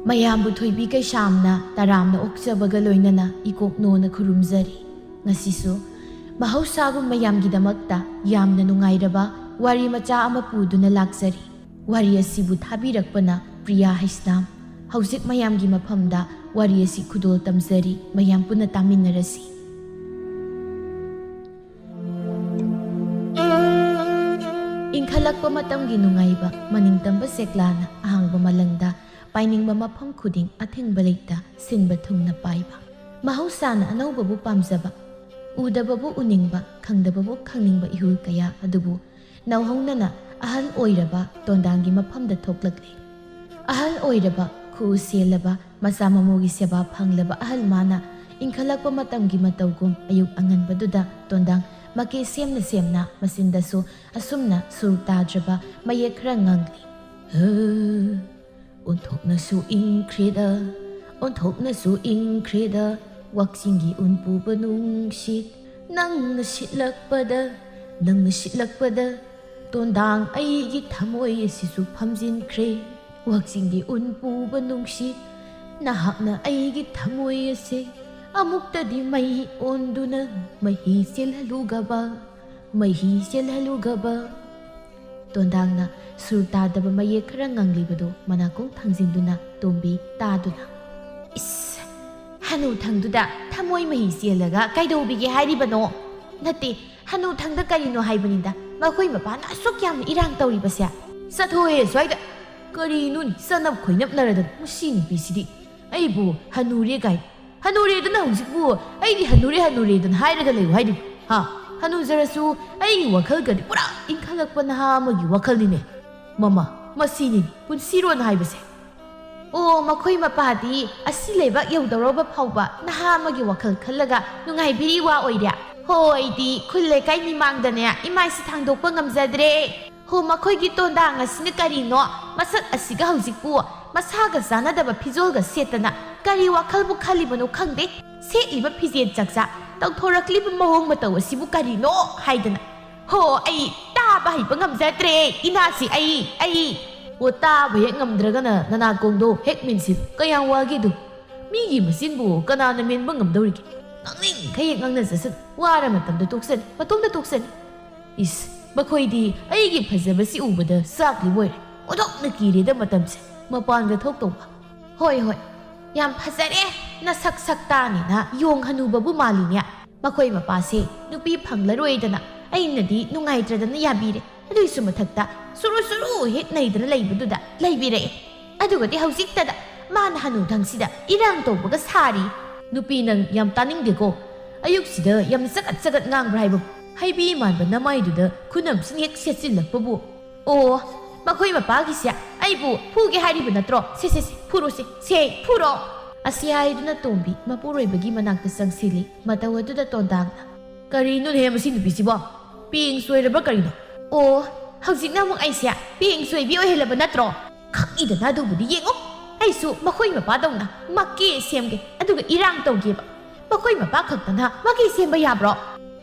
ꯃꯌꯥꯝꯕꯨ ꯊꯣꯏꯕꯤ ꯀꯩꯁꯥꯝꯅ ꯇꯔꯥꯝꯅ ꯑꯣꯛꯆꯕꯒ ꯂꯣꯏꯅꯅ ꯏꯀꯣꯛꯅꯣꯅ ꯈꯨꯔꯨꯝꯖꯔꯤ꯫ ꯉꯁꯤꯁꯨ ꯃꯍꯧꯁꯥꯒꯨꯝ ꯃꯌꯥꯝꯒꯤꯗꯃꯛꯇ ꯌꯥꯝꯅ ꯅꯨꯡꯉꯥꯏꯔꯕ ꯋꯥꯔꯤ ꯃꯆꯥ ꯑꯃ ꯄꯨꯗꯨꯅ ꯂꯥꯛꯆꯔꯤ꯫ ꯋꯥꯔꯤ ꯑꯁꯤꯕꯨ ꯊꯥꯕꯤꯔꯛꯄꯅ ꯄ꯭ꯔꯤꯌꯥ ꯍꯩꯁꯅꯥꯝ꯫ ꯍꯧꯖꯤꯛ ꯃꯌꯥꯝꯒꯤ ꯃꯐꯝꯗ ꯋꯥꯔꯤ ꯑꯁꯤ ꯈꯨꯗꯣꯜ ꯇꯝꯖꯔꯤ꯫ ꯃꯌꯥꯝ ꯄꯨꯟꯅ ꯇꯥꯃꯤꯟꯅꯔꯁꯤ꯫ ꯏꯪꯈꯠꯂꯛꯄ ꯃꯇꯝꯒꯤ ꯅꯨꯡꯉꯥꯏꯕ ꯃꯅꯤꯡꯇꯝꯕ ꯁꯦꯛꯂꯥꯅ ꯑꯍꯥꯡꯕ ꯃꯂꯪꯗ ꯄꯥꯏꯅꯤꯡꯕ ꯃꯐꯝ ꯈꯨꯗꯤꯡ ꯑꯊꯤꯡꯕ ꯂꯩꯇ ꯁꯤꯟꯕ ꯊꯨꯡꯅ ꯄꯥꯏꯕ꯫ ꯃꯍꯧꯁꯥꯅ ꯑꯅꯧꯕꯕꯨ ꯄꯥꯝꯖꯕ, ꯎꯗꯕꯕꯨ ꯎꯅꯤꯡꯕ, ꯈꯪꯗꯕꯕꯨ ꯈꯪꯅꯤꯡꯕ ꯏꯍꯨꯜ ꯀꯌꯥ ꯑꯗꯨꯕꯨ ꯅꯧꯍꯧꯅꯅ ꯑꯍꯜ ꯑꯣꯏꯔꯕ ꯇꯣꯟꯗꯥꯡꯒꯤ ꯃꯐꯝꯗ ꯊꯣꯛꯂꯛꯂꯤ꯫ ꯑꯍꯜ ꯑꯣꯏꯔꯕ, ꯈꯨꯎ ꯁꯦꯜꯂꯕ, ꯃꯆꯥ ꯃꯃꯧꯒꯤ ꯁꯦꯕꯥ ꯐꯪꯂꯕ ꯑꯍꯜ ꯃꯥꯅ ꯏꯪꯈꯠꯂꯛꯄ ꯃꯇꯝꯒꯤ ꯃꯇꯧꯒꯨꯝ ꯑꯌꯨꯛ ꯑꯉꯟꯕꯗꯨꯗ ꯇꯣꯟꯗꯥꯡ ꯃꯀꯦ ꯁꯦꯝꯅ ꯁꯦꯝꯅ ꯃꯆꯤꯟꯗꯁꯨ ꯑꯁꯨꯝꯅ ꯁꯨꯔ ꯇꯥꯗ꯭ꯔꯕ ꯃꯌꯦꯛ ꯈꯔ ꯉꯥꯡꯂꯤ꯫ ꯑꯣꯟꯊꯣꯛꯅꯁꯨ ꯏꯪꯈ꯭ꯔꯦꯗ, ꯑꯣꯟꯊꯣꯛꯅꯁꯨ ꯏꯪꯈ꯭ꯔꯦꯗ, ꯋꯥꯛꯆꯤꯡꯒꯤ ꯎꯟ ꯄꯨꯕ ꯅꯨꯡꯁꯤꯠ, ꯅꯪꯅ ꯁꯤꯠꯂꯛꯄꯗ, ꯅꯪꯅ ꯁꯤꯠꯂꯛꯄꯗ, ꯇꯣꯟꯗꯥꯡ ꯑꯩꯒꯤ ꯊꯃꯣꯏ ꯑꯁꯤꯁꯨ ꯐꯝꯖꯤꯟꯈ꯭ꯔꯦ꯫ ꯋꯥꯛꯆꯤꯡꯒꯤ ꯎꯟ ꯄꯨꯕ ꯅꯨꯡꯁꯤꯠ, ꯅꯍꯥꯛꯅ ꯑꯩꯒꯤ ꯊꯃꯣꯏ ꯑꯁꯤ ꯑꯃꯨꯛꯇꯗꯤ ꯃꯩ ꯑꯣꯟꯗꯨꯅ ꯃꯍꯤ ꯆꯦꯜꯍꯜꯂꯨꯒꯕ, ꯃꯍꯤ ꯆꯦꯜꯍꯜꯂꯨꯒꯕ꯫ ꯇꯣꯟꯗꯥꯡꯅ ꯁꯨꯔ ꯇꯥꯗꯕ ꯃꯌꯦꯛ ꯈꯔ ꯉꯪꯂꯤꯕꯗꯨ ꯃꯅꯥꯀꯣꯡ ꯊꯥꯡꯖꯤꯟꯗꯨꯅ ꯇꯣꯝꯕꯤ ꯇꯥꯗꯨꯅ, "ꯏꯁ, ꯍꯅꯨꯊꯪꯗꯨꯗ ꯊꯃꯣꯏ ꯃꯍꯤ ꯆꯦꯜꯂꯒ ꯀꯩꯗꯧꯕꯤꯒꯦ ꯍꯥꯏꯔꯤꯕꯅꯣ? ꯅꯠꯇꯦ, ꯍꯅꯨꯊꯪꯗ ꯀꯔꯤꯅꯣ ꯍꯥꯏꯕꯅꯤꯗ, ꯃꯈꯣꯏ ꯃꯄꯥꯅ ꯑꯁꯨꯛ ꯌꯥꯝꯅ ꯏꯔꯥꯡ ꯇꯧꯔꯤꯕꯁꯦ꯫ ꯆꯠꯊꯣꯛꯑꯦ ꯁ꯭ꯋꯥꯏꯗ, ꯀꯔꯤꯅꯣꯅꯤ ꯆꯅꯞ ꯈꯣꯏꯅꯞꯅꯔꯗꯅ ꯃꯁꯤ ꯅꯨꯄꯤꯁꯤꯗꯤ ꯑꯩꯕꯨ ꯍꯅꯨꯔꯦ ꯀꯥꯏ, ꯍꯅꯨꯔꯦꯗꯅ ꯍꯧꯖꯤꯛꯄꯨ ꯑꯩꯗꯤ ꯍꯅꯨꯔꯦꯗꯅ ꯍꯥꯏꯔꯒ ꯂꯩꯌꯨ ꯍꯥꯏꯔꯤꯕ? ꯍꯥ, ꯍꯅꯨꯖꯔꯁꯨ ꯑꯩꯒꯤ ꯋꯥꯈꯜꯒꯗꯤ ꯄꯨꯔꯥ ꯏꯪꯈꯠꯂꯛꯄ ꯅꯍꯥ ꯑꯃꯒꯤ ꯋꯥꯈꯜꯅꯤꯅꯦ ꯃꯃꯥ, ꯃꯁꯤꯅꯤ ꯄꯨꯟꯁꯤꯔꯣꯟ ꯍꯥꯏꯕꯁꯦ꯫ ꯑꯣ, ꯃꯈꯣꯏ ꯃꯄꯥꯗꯤ ꯑꯁꯤ ꯂꯩꯕꯥꯛ ꯌꯧꯗꯧꯔꯕ ꯐꯥꯎꯕ ꯅꯍꯥ ꯑꯃꯒꯤ ꯋꯥꯈꯜ ꯈꯜꯂꯒ ꯅꯨꯡꯉꯥꯏꯕꯤꯔꯤ ꯋꯥ ꯑꯣꯏꯔꯦ꯫ ꯍꯣ, ꯑꯩꯗꯤ ꯈꯨꯜ ꯂꯩꯀꯥꯏ ꯃꯤꯃꯥꯡꯗꯅꯦ ꯏꯃꯥꯏꯁꯤ ꯊꯥꯡꯗꯣꯛꯄ ꯉꯝꯖꯗ꯭ꯔꯦ꯫ ꯍꯣ, ꯃꯈꯣꯏꯒꯤ ꯇꯣꯟꯗꯥꯡ ꯑꯁꯤꯅ ꯀꯔꯤꯅꯣ ꯃꯁꯛ ꯑꯁꯤꯒ ꯍꯧꯖꯤꯛꯄꯨ ꯃꯁꯥꯒ ꯆꯥꯟꯅꯗꯕ ꯐꯤꯖꯣꯜꯒ ꯁꯦꯠꯇꯅ ꯀꯔꯤ ꯋꯥꯈꯜꯕꯨ ꯈꯜꯂꯤꯕꯅꯣ ꯈꯪꯗꯦ꯫ ꯁꯦꯠꯂꯤꯕ ꯐꯤꯖꯦꯠ ꯆꯥꯛꯆꯥ, ꯇꯧꯊꯣꯔꯛꯂꯤꯕ ꯃꯑꯣꯡ ꯃꯇꯧ ꯑꯁꯤꯕꯨ ꯀꯔꯤꯅꯣ ꯍꯥꯏꯗꯅ꯫ ꯍꯣ, ꯑꯩ ꯇꯥꯕ ꯍꯩꯕ ꯉꯝꯖꯗ꯭ꯔꯦ ꯏꯅꯥꯁꯤ ꯑꯩ꯫ ꯑꯣ, ꯇꯥꯕ ꯍꯦꯛ ꯉꯝꯗ꯭ꯔꯒꯅ ꯅꯅꯥꯀꯣꯡꯗꯣ ꯍꯦꯛ ꯃꯦꯟꯁꯤꯜ, ꯀꯌꯥꯝ ꯋꯥꯒꯦꯗꯨ? ꯃꯤꯒꯤ ꯃꯆꯤꯟꯕꯨ ꯀꯅꯥꯅ ꯃꯦꯟꯕ ꯉꯝꯗꯧꯔꯤꯒꯦ? ꯉꯥꯡꯅꯤꯡꯈꯩ ꯍꯦꯛ ꯉꯥꯡꯅꯖꯁꯅꯨ, ꯋꯥꯔ ꯃꯇꯝꯗ ꯇꯣꯛꯆꯅꯤ, ꯃꯇꯣꯝꯗ ꯇꯣꯛꯆꯅꯤ꯫ ꯏꯁ, ꯃꯈꯣꯏꯗꯤ ꯑꯩꯒꯤ ꯐꯖꯕꯁꯤ ꯎꯕꯗ ꯆꯥꯛꯂꯤꯕ ꯑꯣꯏꯔꯦ, ꯑꯣꯟꯊꯣꯛꯅ ꯀꯤꯔꯦꯗ ꯃꯇꯝꯁꯦ, ꯃꯄꯥꯟꯒ ꯊꯣꯛꯇꯧꯕ꯫ ꯍꯣꯏ, ꯌꯥꯝ ꯐꯖꯔꯦ, ꯅꯁꯛ ꯁꯛꯇꯥꯅꯤꯅ ꯌꯣꯡ ꯍꯅꯨꯕꯕꯨ ꯃꯥꯜꯂꯤꯅꯦ꯫ ꯃꯈꯣꯏ ꯃꯄꯥꯁꯦ ꯅꯨꯄꯤ ꯐꯪꯂꯔꯣꯏꯗꯅ ꯑꯩꯅꯗꯤ ꯅꯨꯡꯉꯥꯏꯇ꯭ꯔꯗꯅ ꯌꯥꯕꯤꯔꯦ, ꯑꯗꯨꯏꯁꯨ ꯃꯊꯛꯇ ꯁꯨꯔꯨ ꯍꯦꯛ ꯅꯩꯗꯅ ꯂꯩꯕꯗꯨꯗ ꯂꯩꯕꯤꯔꯛꯑꯦ꯫ ꯑꯗꯨꯒꯗꯤ ꯍꯧꯖꯤꯛꯇꯗ ꯃꯥꯅ ꯍꯅꯨꯊꯪꯁꯤꯗ ꯏꯔꯥꯡ ꯇꯧꯕꯒ ꯁꯥꯔꯤ꯫ ꯅꯨꯄꯤ, ꯅꯪ ꯌꯥꯝ ꯇꯥꯅꯤꯡꯗꯦꯀꯣ, ꯑꯌꯨꯛꯁꯤꯗ ꯌꯥꯝ ꯆꯒꯠ ꯉꯥꯡꯕ꯭ꯔꯥ ꯍꯥꯏꯕ, ꯍꯩꯕꯤ ꯃꯥꯟꯕ ꯅꯃꯥꯏꯗꯨꯗ ꯈꯨꯅꯝꯁꯤꯡ ꯍꯦꯛ ꯁꯦꯠꯆꯤꯜꯂꯛꯄꯕꯨ꯫ ꯑꯣ, ꯃꯈꯣꯏ ꯃꯄꯥꯒꯤꯁꯦ ꯑꯩꯕꯨ ꯐꯨꯒꯦ ꯍꯥꯏꯔꯤꯕ ꯅꯠꯇ꯭ꯔꯣ? ꯁꯦ ꯐꯨꯔꯣꯁꯦ, ꯐꯨꯔꯣ꯫ ꯑꯁꯤ ꯍꯥꯏꯗꯨꯅ ꯇꯣꯝꯕꯤ ꯃꯄꯨꯔꯣꯏꯕꯒꯤ ꯃꯅꯥꯛꯇ ꯆꯪꯁꯤꯜꯂꯤ꯫ ꯃꯇꯧ ꯑꯗꯨꯗ ꯇꯣꯟꯗꯥꯡꯅ, ꯀꯔꯤꯅꯣꯅꯦ ꯃꯁꯤ ꯅꯨꯄꯤꯁꯤꯕꯣ? ꯄꯦꯡ ꯁꯣꯏꯔꯕ꯭ꯔꯥ ꯀꯔꯤꯅꯣ? ꯑꯣ, ꯍꯧꯖꯤꯛꯅ ꯑꯃꯨꯛ ꯑꯩꯁꯦ ꯄꯦꯡ ꯁꯣꯏꯕꯤ ꯑꯣꯏꯍꯜꯂꯕ ꯅꯠꯇ꯭ꯔꯣ? ꯈꯪꯏꯗꯅ ꯑꯗꯨꯕꯨꯗꯤ ꯌꯦꯡꯉꯣ, ꯑꯩꯁꯨ ꯃꯈꯣꯏ ꯃꯄꯥꯗꯧꯅ ꯃꯀꯦ ꯁꯦꯝꯒꯦ, ꯑꯗꯨꯒ ꯏꯔꯥꯡ ꯇꯧꯒꯦꯕ꯫ ꯃꯈꯣꯏ ꯃꯄꯥ ꯈꯛꯇꯅ ꯃꯀꯦ ꯁꯦꯝꯕ ꯌꯥꯕ꯭ꯔꯣ?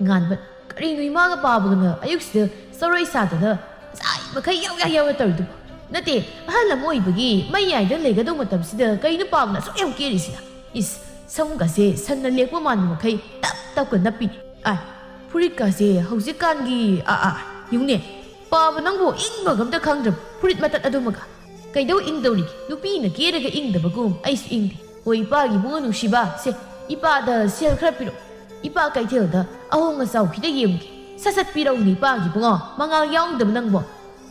ꯉꯥꯟꯕ, ꯀꯔꯤꯅꯣ ꯏꯃꯥꯒ ꯄꯥꯕꯒꯅ ꯑꯌꯨꯛꯁꯤꯗ ꯆꯔꯣꯏ ꯁꯥꯗꯅ ꯉꯁꯥꯏ ꯃꯈꯩ ꯌꯥꯎ ꯇꯧꯔꯤꯗꯨꯕꯨ? ꯅꯠꯇꯦ, ꯑꯍꯜ ꯑꯃ ꯑꯣꯏꯕꯒꯤ ꯃꯌꯥꯏꯗ ꯂꯩꯒꯗꯧꯕ ꯃꯇꯝꯁꯤꯗ ꯀꯩꯅꯣ ꯄꯥꯕꯅ ꯑꯁꯨꯛ ꯌꯥꯝ ꯀꯦꯔꯤꯁꯤꯅ? ꯏꯁ, ꯁꯝꯒꯁꯦ ꯁꯟꯅ ꯂꯦꯛꯄ ꯃꯥꯟꯕ ꯃꯈꯩ ꯇꯞꯀ ꯅꯞꯄꯤꯅꯤ꯫ ꯐꯨꯔꯤꯠꯀꯥꯁꯦ ꯍꯧꯖꯤꯛꯀꯥꯟꯒꯤ ꯌꯨꯅꯦ, ꯄꯥꯕ ꯅꯪꯕꯨ ꯏꯪꯕꯒ ꯑꯝꯇ ꯈꯪꯗ꯭ꯔꯕ ꯐꯨꯔꯤꯠ ꯃꯇꯠ ꯑꯗꯨꯃꯒ? ꯀꯩꯗꯧ ꯏꯪꯗꯧꯔꯤꯒꯦ? ꯅꯨꯄꯤꯅ ꯀꯦꯔꯒ ꯏꯪꯗꯕꯒꯨꯝ ꯑꯩꯁꯨ ꯏꯪꯗꯦ꯫ ꯍꯣꯏ, ꯏꯄꯥꯒꯤ ꯏꯕꯨꯡꯉꯣ ꯅꯨꯡꯁꯤꯕ, ꯁꯦ ꯏꯄꯥꯗ ꯁꯦꯜ ꯈꯔ ꯄꯤꯔꯛꯑꯣ, ꯏꯄꯥ ꯀꯩꯊꯦꯜꯗ ꯑꯍꯣꯡ ꯑꯆꯥꯎ ꯈꯤꯇ ꯌꯦꯡꯒꯦ꯫ ꯁꯠ ꯄꯤꯔꯛꯎꯅꯤ ꯏꯄꯥꯒꯤ ꯏꯕꯨꯡꯉꯣ, ꯃꯉꯥꯜ ꯌꯥꯎꯗꯕ ꯅꯪꯕꯣ?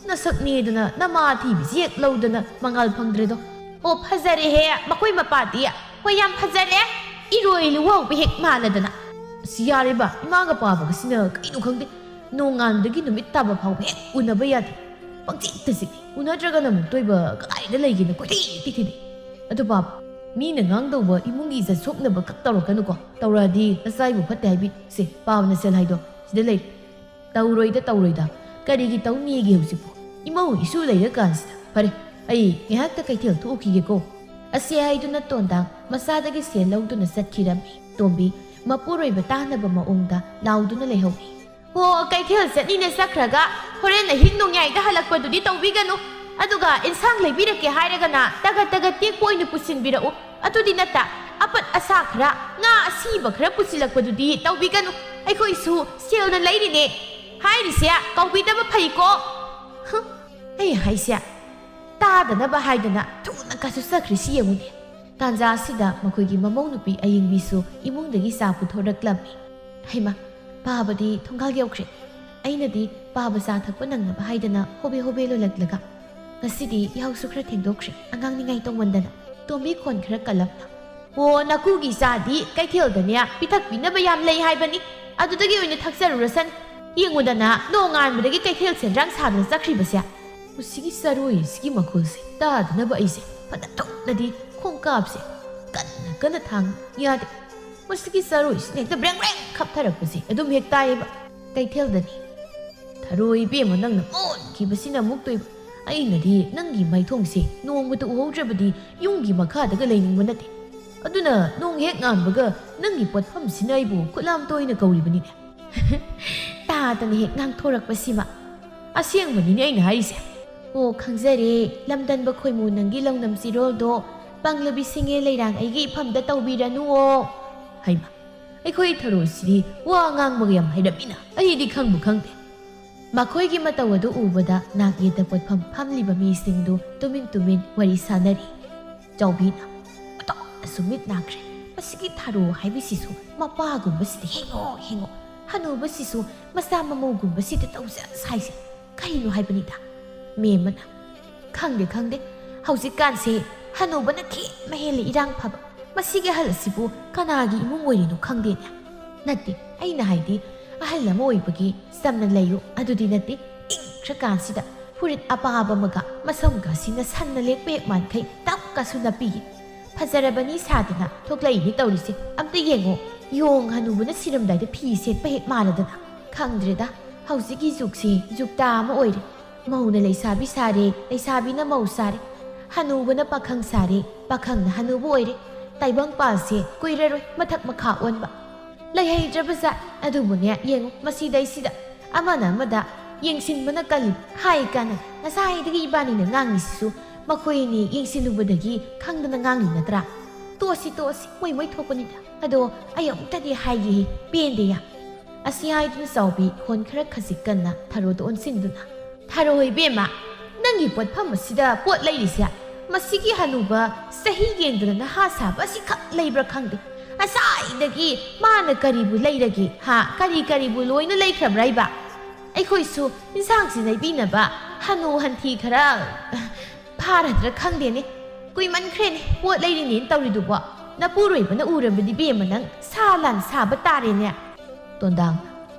ꯅꯁꯛꯅꯦꯗꯅ ꯅꯃꯥ ꯊꯤꯕꯤꯁꯤ ꯍꯦꯛ ꯂꯧꯗꯅ ꯃꯉꯥꯜ ꯐꯪꯗ꯭ꯔꯦꯗꯣ꯫ ꯑꯣ, ꯐꯖꯔꯦꯍꯦ ꯃꯈꯣꯏ ꯃꯄꯥꯗꯤ, ꯍꯣꯏ ꯌꯥꯝ ꯐꯖꯔꯦ, ꯏꯔꯣꯏ ꯂꯨꯋꯥꯎꯕ ꯍꯦꯛ ꯃꯥꯜꯂꯗꯅ꯫ ꯑꯁ ꯌꯥꯔꯦꯕ, ꯏꯃꯥꯒ ꯄꯥꯕꯒꯁꯤꯅ ꯀꯩꯅꯣ ꯈꯪꯗꯦ, ꯅꯣꯡꯉꯥꯟꯕꯗꯒꯤ ꯅꯨꯃꯤꯠ ꯇꯥꯕ ꯐꯥꯎꯕ ꯍꯦꯛ ꯎꯅꯕ ꯌꯥꯗꯦ, ꯄꯪꯆꯤꯛꯇ ꯆꯤꯛꯏ꯫ ꯎꯅꯗ꯭ꯔꯒꯅ ꯑꯃꯨꯛ ꯇꯣꯏꯕ ꯀꯗꯥꯏꯗ ꯂꯩꯒꯦꯅ ꯀꯣꯏꯊꯤ꯫ ꯑꯗꯨ ꯄꯥꯕ, ꯃꯤꯅ ꯉꯥꯡꯗꯧꯕ ꯏꯃꯨꯡꯒꯤ ꯏꯖꯠ ꯁꯣꯛꯅꯕ ꯈꯛ ꯇꯧꯔꯛꯀꯅꯨꯀꯣ, ꯇꯧꯔꯛꯑꯗꯤ ꯅꯆꯥꯏꯕꯨ ꯐꯠꯇꯦ ꯍꯥꯏꯕꯤ꯫ ꯁꯦ ꯄꯥꯕꯅ ꯁꯦꯜ ꯍꯥꯏꯗꯣ ꯁꯤꯗ ꯂꯩ꯫ ꯇꯧꯔꯣꯏꯗ, ꯀꯔꯤꯒꯤ ꯇꯧꯅꯤꯒꯦ ꯍꯧꯖꯤꯛꯄꯨ? ꯏꯃꯧ ꯏꯁꯨ ꯂꯩꯔꯀꯥꯟꯁꯤꯗ꯫ ꯐꯔꯦ, ꯑꯩ ꯉꯥꯏꯍꯥꯛꯇ ꯀꯩꯊꯦꯜ ꯊꯣꯛꯎꯈꯤꯒꯦꯀꯣ꯫ ꯑꯁꯤ ꯍꯥꯏꯗꯨꯅ ꯇꯣꯟꯗꯥꯡ ꯃꯆꯥꯗꯒꯤ ꯁꯦꯜ ꯂꯧꯗꯨꯅ ꯆꯠꯈꯤꯔꯝꯃꯤ꯫ ꯇꯣꯝꯕꯤ ꯃꯄꯨꯔꯣꯏꯕ ꯇꯥꯅꯕ ꯃꯑꯣꯡꯗ ꯂꯥꯎꯗꯨꯅ ꯂꯩꯍꯧꯏ꯫ ꯍꯣ, ꯀꯩꯊꯦꯜ ꯆꯠꯅꯤꯅ ꯆꯠꯈ꯭ꯔꯒ ꯍꯣꯔꯦꯟ ꯑꯍꯤꯡ ꯅꯣꯡꯌꯥꯏꯗ ꯍꯜꯂꯛꯄꯗꯨꯗꯤ ꯇꯧꯕꯤꯒꯅꯨ꯫ ꯑꯗꯨꯒ ꯏꯟꯁꯥꯡ ꯂꯩꯕꯤꯔꯛꯀꯦ ꯍꯥꯏꯔꯒꯅ ꯇꯒꯠ ꯇꯦꯛꯄ ꯑꯣꯏꯅ ꯄꯨꯁꯤꯟꯕꯤꯔꯛꯎ ꯑꯗꯨꯗꯤ ꯅꯠꯇ ꯑꯄꯠ ꯑꯁꯥ ꯈꯔ ꯉꯥ ꯑꯁꯤꯕ ꯈꯔ ꯄꯨꯁꯤꯜꯂꯛꯄꯗꯨꯗꯤ ꯇꯧꯕꯤꯒꯅꯨ ꯑꯩꯈꯣꯏꯁꯨ ꯁꯦꯜꯅ ꯂꯩꯔꯤꯅꯦ ꯍꯥꯏꯔꯤꯁꯦ ꯀꯧꯕꯤꯗꯕ ꯐꯩꯀꯣ ꯑꯩ ꯍꯥꯏꯁꯦ ꯇꯥꯗꯅꯕ ꯍꯥꯏꯗꯅ ꯊꯨꯅ ꯀꯥꯁꯨ ꯆꯠꯈ꯭ꯔꯤꯁꯤ ꯌꯦꯡꯉꯨꯅꯦ ꯇꯥꯟꯖꯥ ꯑꯁꯤꯗ ꯃꯈꯣꯏꯒꯤ ꯃꯃꯧ ꯅꯨꯄꯤ ꯑꯌꯤꯡꯕꯤꯁꯨ ꯏꯃꯨꯡꯗꯒꯤ ꯆꯥ ꯄꯨꯊꯣꯔꯛꯂꯝꯃꯤ ꯍꯩꯃꯥ ꯄꯥꯕꯗꯤ ꯊꯣꯡꯒꯥꯜ ꯌꯧꯈ꯭ꯔꯦ ꯑꯩꯅꯗꯤ ꯄꯥꯕ ꯆꯥ ꯊꯛꯄ ꯅꯪꯅꯕ ꯍꯥꯏꯗꯅ ꯍꯣꯕꯦ ꯂꯣꯜꯂꯛꯂꯒ ꯉꯁꯤꯗꯤ ꯌꯥꯍꯧꯁꯨ ꯈꯔ ꯊꯦꯡꯗꯣꯛꯈ꯭ꯔꯦ ꯑꯉꯥꯡ ꯅꯤꯡꯉꯥꯏ ꯇꯧꯃꯟꯗꯅ ꯇꯣꯝꯕꯤ ꯈꯣꯟ ꯈꯔ ꯀꯜꯂꯞꯅ ꯑꯣ ꯅꯀꯨꯒꯤ ꯆꯥꯗꯤ ꯀꯩꯊꯦꯜꯗꯅꯦ ꯄꯤꯊꯛꯄꯤꯅꯕ ꯌꯥꯝ ꯂꯩ ꯍꯥꯏꯕꯅꯤ ꯑꯗꯨꯗꯒꯤ ꯑꯣꯏꯅ ꯊꯛꯆꯔꯨꯔꯁꯟ ꯌꯦꯡꯉꯨꯗꯅ ꯅꯣꯡꯉꯥꯟꯕꯗꯒꯤ ꯀꯩꯊꯦꯜ ꯁꯦꯟꯗ꯭ꯔꯥꯡ ꯁꯥꯗꯅ ꯆꯠꯈ꯭ꯔꯤꯕꯁꯦ ꯃꯁꯤꯒꯤ ꯆꯔꯣꯏꯁꯤꯒꯤ ꯃꯈꯣꯜꯁꯦ ꯇꯥꯗꯅꯕ ꯑꯩꯁꯦ ꯐꯅ ꯊꯣꯛꯂꯗꯤ ꯈꯣꯡꯀꯥꯞꯁꯦ ꯀꯟꯅ ꯊꯥꯡ ꯌꯥꯗꯦ ꯃꯁꯤꯒꯤ ꯆꯔꯣꯏꯁꯤꯅ ꯍꯦꯛꯇ ꯕ꯭ꯔꯦꯡ ꯈꯞꯊꯔꯛꯄꯁꯦ ꯑꯗꯨꯝ ꯍꯦꯛ ꯇꯥꯏꯌꯦꯕ ꯀꯩꯊꯦꯜꯗꯅꯤ ꯊꯔꯣꯏ ꯏꯕꯦꯝꯃ ꯅꯪꯅ ꯃꯣꯟꯈꯤꯕꯁꯤꯅ ꯑꯃꯨꯛꯇꯣꯏꯕ ꯑꯩꯅꯗꯤ ꯅꯪꯒꯤ ꯃꯥꯏꯊꯣꯡꯁꯦ ꯅꯣꯡꯃꯇ ꯎꯍꯧꯗ꯭ꯔꯕꯗꯤ ꯌꯨꯝꯒꯤ ꯃꯈꯥꯗꯒ ꯂꯩꯅꯤꯡꯕ ꯅꯠꯇꯦ ꯑꯗꯨꯅ ꯅꯣꯡ ꯍꯦꯛ ꯉꯥꯟꯕꯒ ꯅꯪꯒꯤ ꯄꯣꯠꯐꯝꯁꯤꯅ ꯑꯩꯕꯨ ꯈꯨꯠꯂꯥꯝ ꯇꯣꯏꯅ ꯀꯧꯔꯤꯕꯅꯤꯅꯦ ꯇꯥꯗꯅ ꯍꯦꯛ ꯉꯥꯡꯊꯣꯔꯛꯄꯁꯤꯃ ꯑꯁꯦꯡꯕꯅꯤꯅꯦ ꯑꯩꯅ ꯍꯥꯏꯔꯤꯁꯦ ꯑꯣ ꯈꯪꯖꯔꯦ ꯂꯝꯗꯟꯕ ꯈꯣꯏꯃꯨ ꯅꯪꯒꯤ ꯂꯧꯅꯝ ꯆꯤꯔꯣꯜꯗꯣ ꯄꯪꯂꯕꯤ ꯁꯤꯡꯉꯦ ꯂꯩꯔꯥꯡ ꯑꯩꯒꯤ ꯏꯐꯝꯗ ꯇꯧꯕꯤꯔꯅꯨꯋꯣ ꯍꯩꯃ ꯑꯩꯈꯣꯏ ꯊꯔꯣꯏꯁꯤꯗꯤ ꯋꯥ ꯉꯥꯡꯕꯒ ꯌꯥꯝ ꯍꯩꯔꯝꯃꯤꯅ ꯑꯩꯗꯤ ꯈꯪꯕꯨ ꯈꯪꯗꯦ ꯃꯈꯣꯏꯒꯤ ꯃꯇꯧ ꯑꯗꯨ ꯎꯕꯗ ꯅꯥꯛ ꯌꯦꯠꯇ ꯄꯣꯠꯐꯝ ꯐꯝꯂꯤꯕ ꯃꯤꯁꯤꯡꯗꯨ ꯇꯨꯃꯤꯟ ꯋꯥꯔꯤ ꯁꯥꯅꯔꯤ ꯆꯥꯎꯕꯤꯅ ꯑꯇꯣꯞꯅꯁꯨ ꯃꯤꯠ ꯅꯥꯈ꯭ꯔꯦ ꯃꯁꯤꯒꯤ ꯊꯔꯣ ꯍꯥꯏꯕꯁꯤꯁꯨ ꯃꯄꯥꯒꯨꯝꯕꯁꯤꯗ ꯍꯦꯡꯉꯣ ꯍꯅꯨꯕꯁꯤꯁꯨ ꯃꯆꯥ ꯃꯃꯧꯒꯨꯝꯕꯁꯤꯗ ꯇꯧꯖꯁ ꯀꯩꯅꯣ ꯍꯥꯏꯕꯅꯤꯗ ꯃꯦꯝꯃꯅ ꯈꯪꯗꯦ ꯍꯧꯖꯤꯛꯀꯥꯟꯁꯦ ꯍꯅꯨꯕꯅ ꯈꯦꯠꯅ ꯍꯦꯜꯂꯦ ꯏꯔꯥꯡ ꯐꯕ ꯃꯁꯤꯒꯤ ꯑꯍꯜ ꯑꯁꯤꯕꯨ ꯀꯅꯥꯒꯤ ꯏꯃꯨꯡ ꯑꯣꯏꯔꯤꯅꯣ ꯈꯪꯗꯦꯅꯦ ꯅꯠꯇꯦ ꯑꯩꯅ ꯍꯥꯏꯗꯤ ꯑꯍꯜ ꯑꯃ ꯑꯣꯏꯕꯒꯤ ꯆꯝꯅ ꯂꯩꯌꯨ ꯑꯗꯨꯗꯤ ꯅꯠꯇꯦ ꯏꯪꯈ꯭ꯔꯀꯥꯟꯁꯤꯗ ꯐꯨꯔꯤꯠ ꯑꯄꯥꯕ ꯑꯃꯒ ꯃꯁꯝꯒꯁꯤꯅ ꯁꯟꯅ ꯂꯦꯛꯄ ꯍꯦꯛ ꯃꯥꯟꯈꯩ ꯇꯞꯀꯁꯨ ꯅꯞꯄꯤꯌꯦ ꯐꯖꯔꯕꯅꯤ ꯁꯥꯗꯅ ꯊꯣꯛꯂꯛꯏꯅꯤ ꯇꯧꯔꯤꯁꯦ ꯑꯝꯇ ꯌꯦꯡꯉꯣ ꯌꯣꯡ ꯍꯅꯨꯕꯅ ꯁꯤꯔꯝꯗꯥꯏꯗ ꯐꯤ ꯁꯦꯠꯄ ꯍꯦꯛ ꯃꯥꯟꯅꯗꯅ ꯈꯪꯗ꯭ꯔꯦꯗ ꯍꯧꯖꯤꯛꯀꯤ ꯖꯨꯒꯁꯤ ꯖꯨꯛꯇꯥ ꯑꯃ ꯑꯣꯏꯔꯦ ꯃꯧꯅ ꯂꯩꯁꯥꯕꯤ ꯁꯥꯔꯦ ꯂꯩꯁꯥꯕꯤꯅ ꯃꯧ ꯁꯥꯔꯦ ꯍꯅꯨꯕꯅ ꯄꯥꯈꯪ ꯁꯥꯔꯦ ꯄꯥꯈꯪꯅ ꯍꯅꯨꯕ ꯑꯣꯏꯔꯦ ꯇꯥꯏꯕꯪꯄꯥꯜꯁꯦ ꯀꯨꯏꯔꯔꯣꯏ ꯃꯊꯛ ꯃꯈꯥ ꯑꯣꯟꯕ ꯂꯩꯍꯩꯗ꯭ꯔꯕꯖꯥꯠ ꯑꯗꯨꯕꯨꯅꯦ ꯌꯦꯡꯉꯨ ꯃꯁꯤꯗꯩꯁꯤꯗ ꯑꯃꯅ ꯑꯃꯗ ꯌꯦꯡꯁꯤꯟꯕꯅ ꯀꯜꯂꯤ ꯍꯥꯏ ꯀꯥꯟꯅ ꯉꯁꯥꯏꯗꯒꯤ ꯏꯕꯥꯅꯤꯅ ꯉꯥꯡꯉꯤꯁꯤꯁꯨ ꯃꯈꯣꯏꯅꯤ ꯌꯦꯡꯁꯤꯜꯂꯨꯕꯗꯒꯤ ꯈꯪꯗꯅ ꯉꯥꯡꯂꯤ ꯅꯠꯇ꯭ꯔꯥ ꯇꯣꯛꯁꯤ ꯃꯣꯏ ꯊꯣꯛꯄꯅꯤꯗ ꯑꯗꯣ ꯑꯩ ꯑꯃꯨꯛꯇꯗꯤ ꯍꯥꯏꯒꯦ ꯄꯦꯟꯗꯦ ꯌꯥꯝ ꯑꯁꯤ ꯍꯥꯏꯗꯨꯅ ꯆꯥꯎꯕꯤ ꯈꯣꯟ ꯈꯔ ꯈꯖꯤꯛ ꯀꯟꯅ ꯊꯔꯣꯗ ꯑꯣꯟꯁꯤꯟꯗꯨꯅ ꯊꯔꯣꯏ ꯏꯕꯦꯝꯃ ꯅꯪꯒꯤ ꯄꯣꯠꯐꯝ ꯑꯁꯤꯗ ꯄꯣꯠ ꯂꯩꯔꯤꯁꯦ ꯃꯁꯤꯒꯤ ꯍꯅꯨꯕ ꯆꯍꯤ ꯌꯦꯡꯗꯅ ꯅꯍꯥ ꯁꯥꯕ ꯑꯁꯤꯈꯛ ꯂꯩꯕ꯭ꯔꯥ ꯈꯪꯗꯦ ꯑꯁꯥꯏꯗꯒꯤ ꯃꯥꯅ ꯀꯔꯤꯕꯨ ꯂꯩꯔꯒꯦ ꯀꯔꯤꯕꯨ ꯂꯣꯏꯅ ꯂꯩꯈ꯭ꯔꯕ꯭ꯔꯥ ꯏꯕ ꯑꯩꯈꯣꯏꯁꯨ ꯏꯟꯁꯥꯡꯁꯤ ꯂꯩꯕꯤꯅꯕ ꯍꯅꯨ ꯍꯟꯊꯤ ꯈꯔ ꯐꯥꯔꯗ꯭ꯔꯥ ꯈꯪꯗꯦꯅꯦ ꯀꯨꯏꯃꯟꯈ꯭ꯔꯦꯅꯦ ꯄꯣꯠ ꯂꯩꯔꯤꯅꯦꯅ ꯇꯧꯔꯤꯗꯨꯕꯣ ꯅꯄꯨꯔꯣꯏꯕꯅ ꯎꯔꯕꯗꯤ ꯕꯦꯝꯃ ꯅꯪ ꯁꯥ ꯂꯥꯟ ꯁꯥꯕ ꯇꯥꯔꯦꯅꯦ ꯇꯣꯟꯗꯥꯡ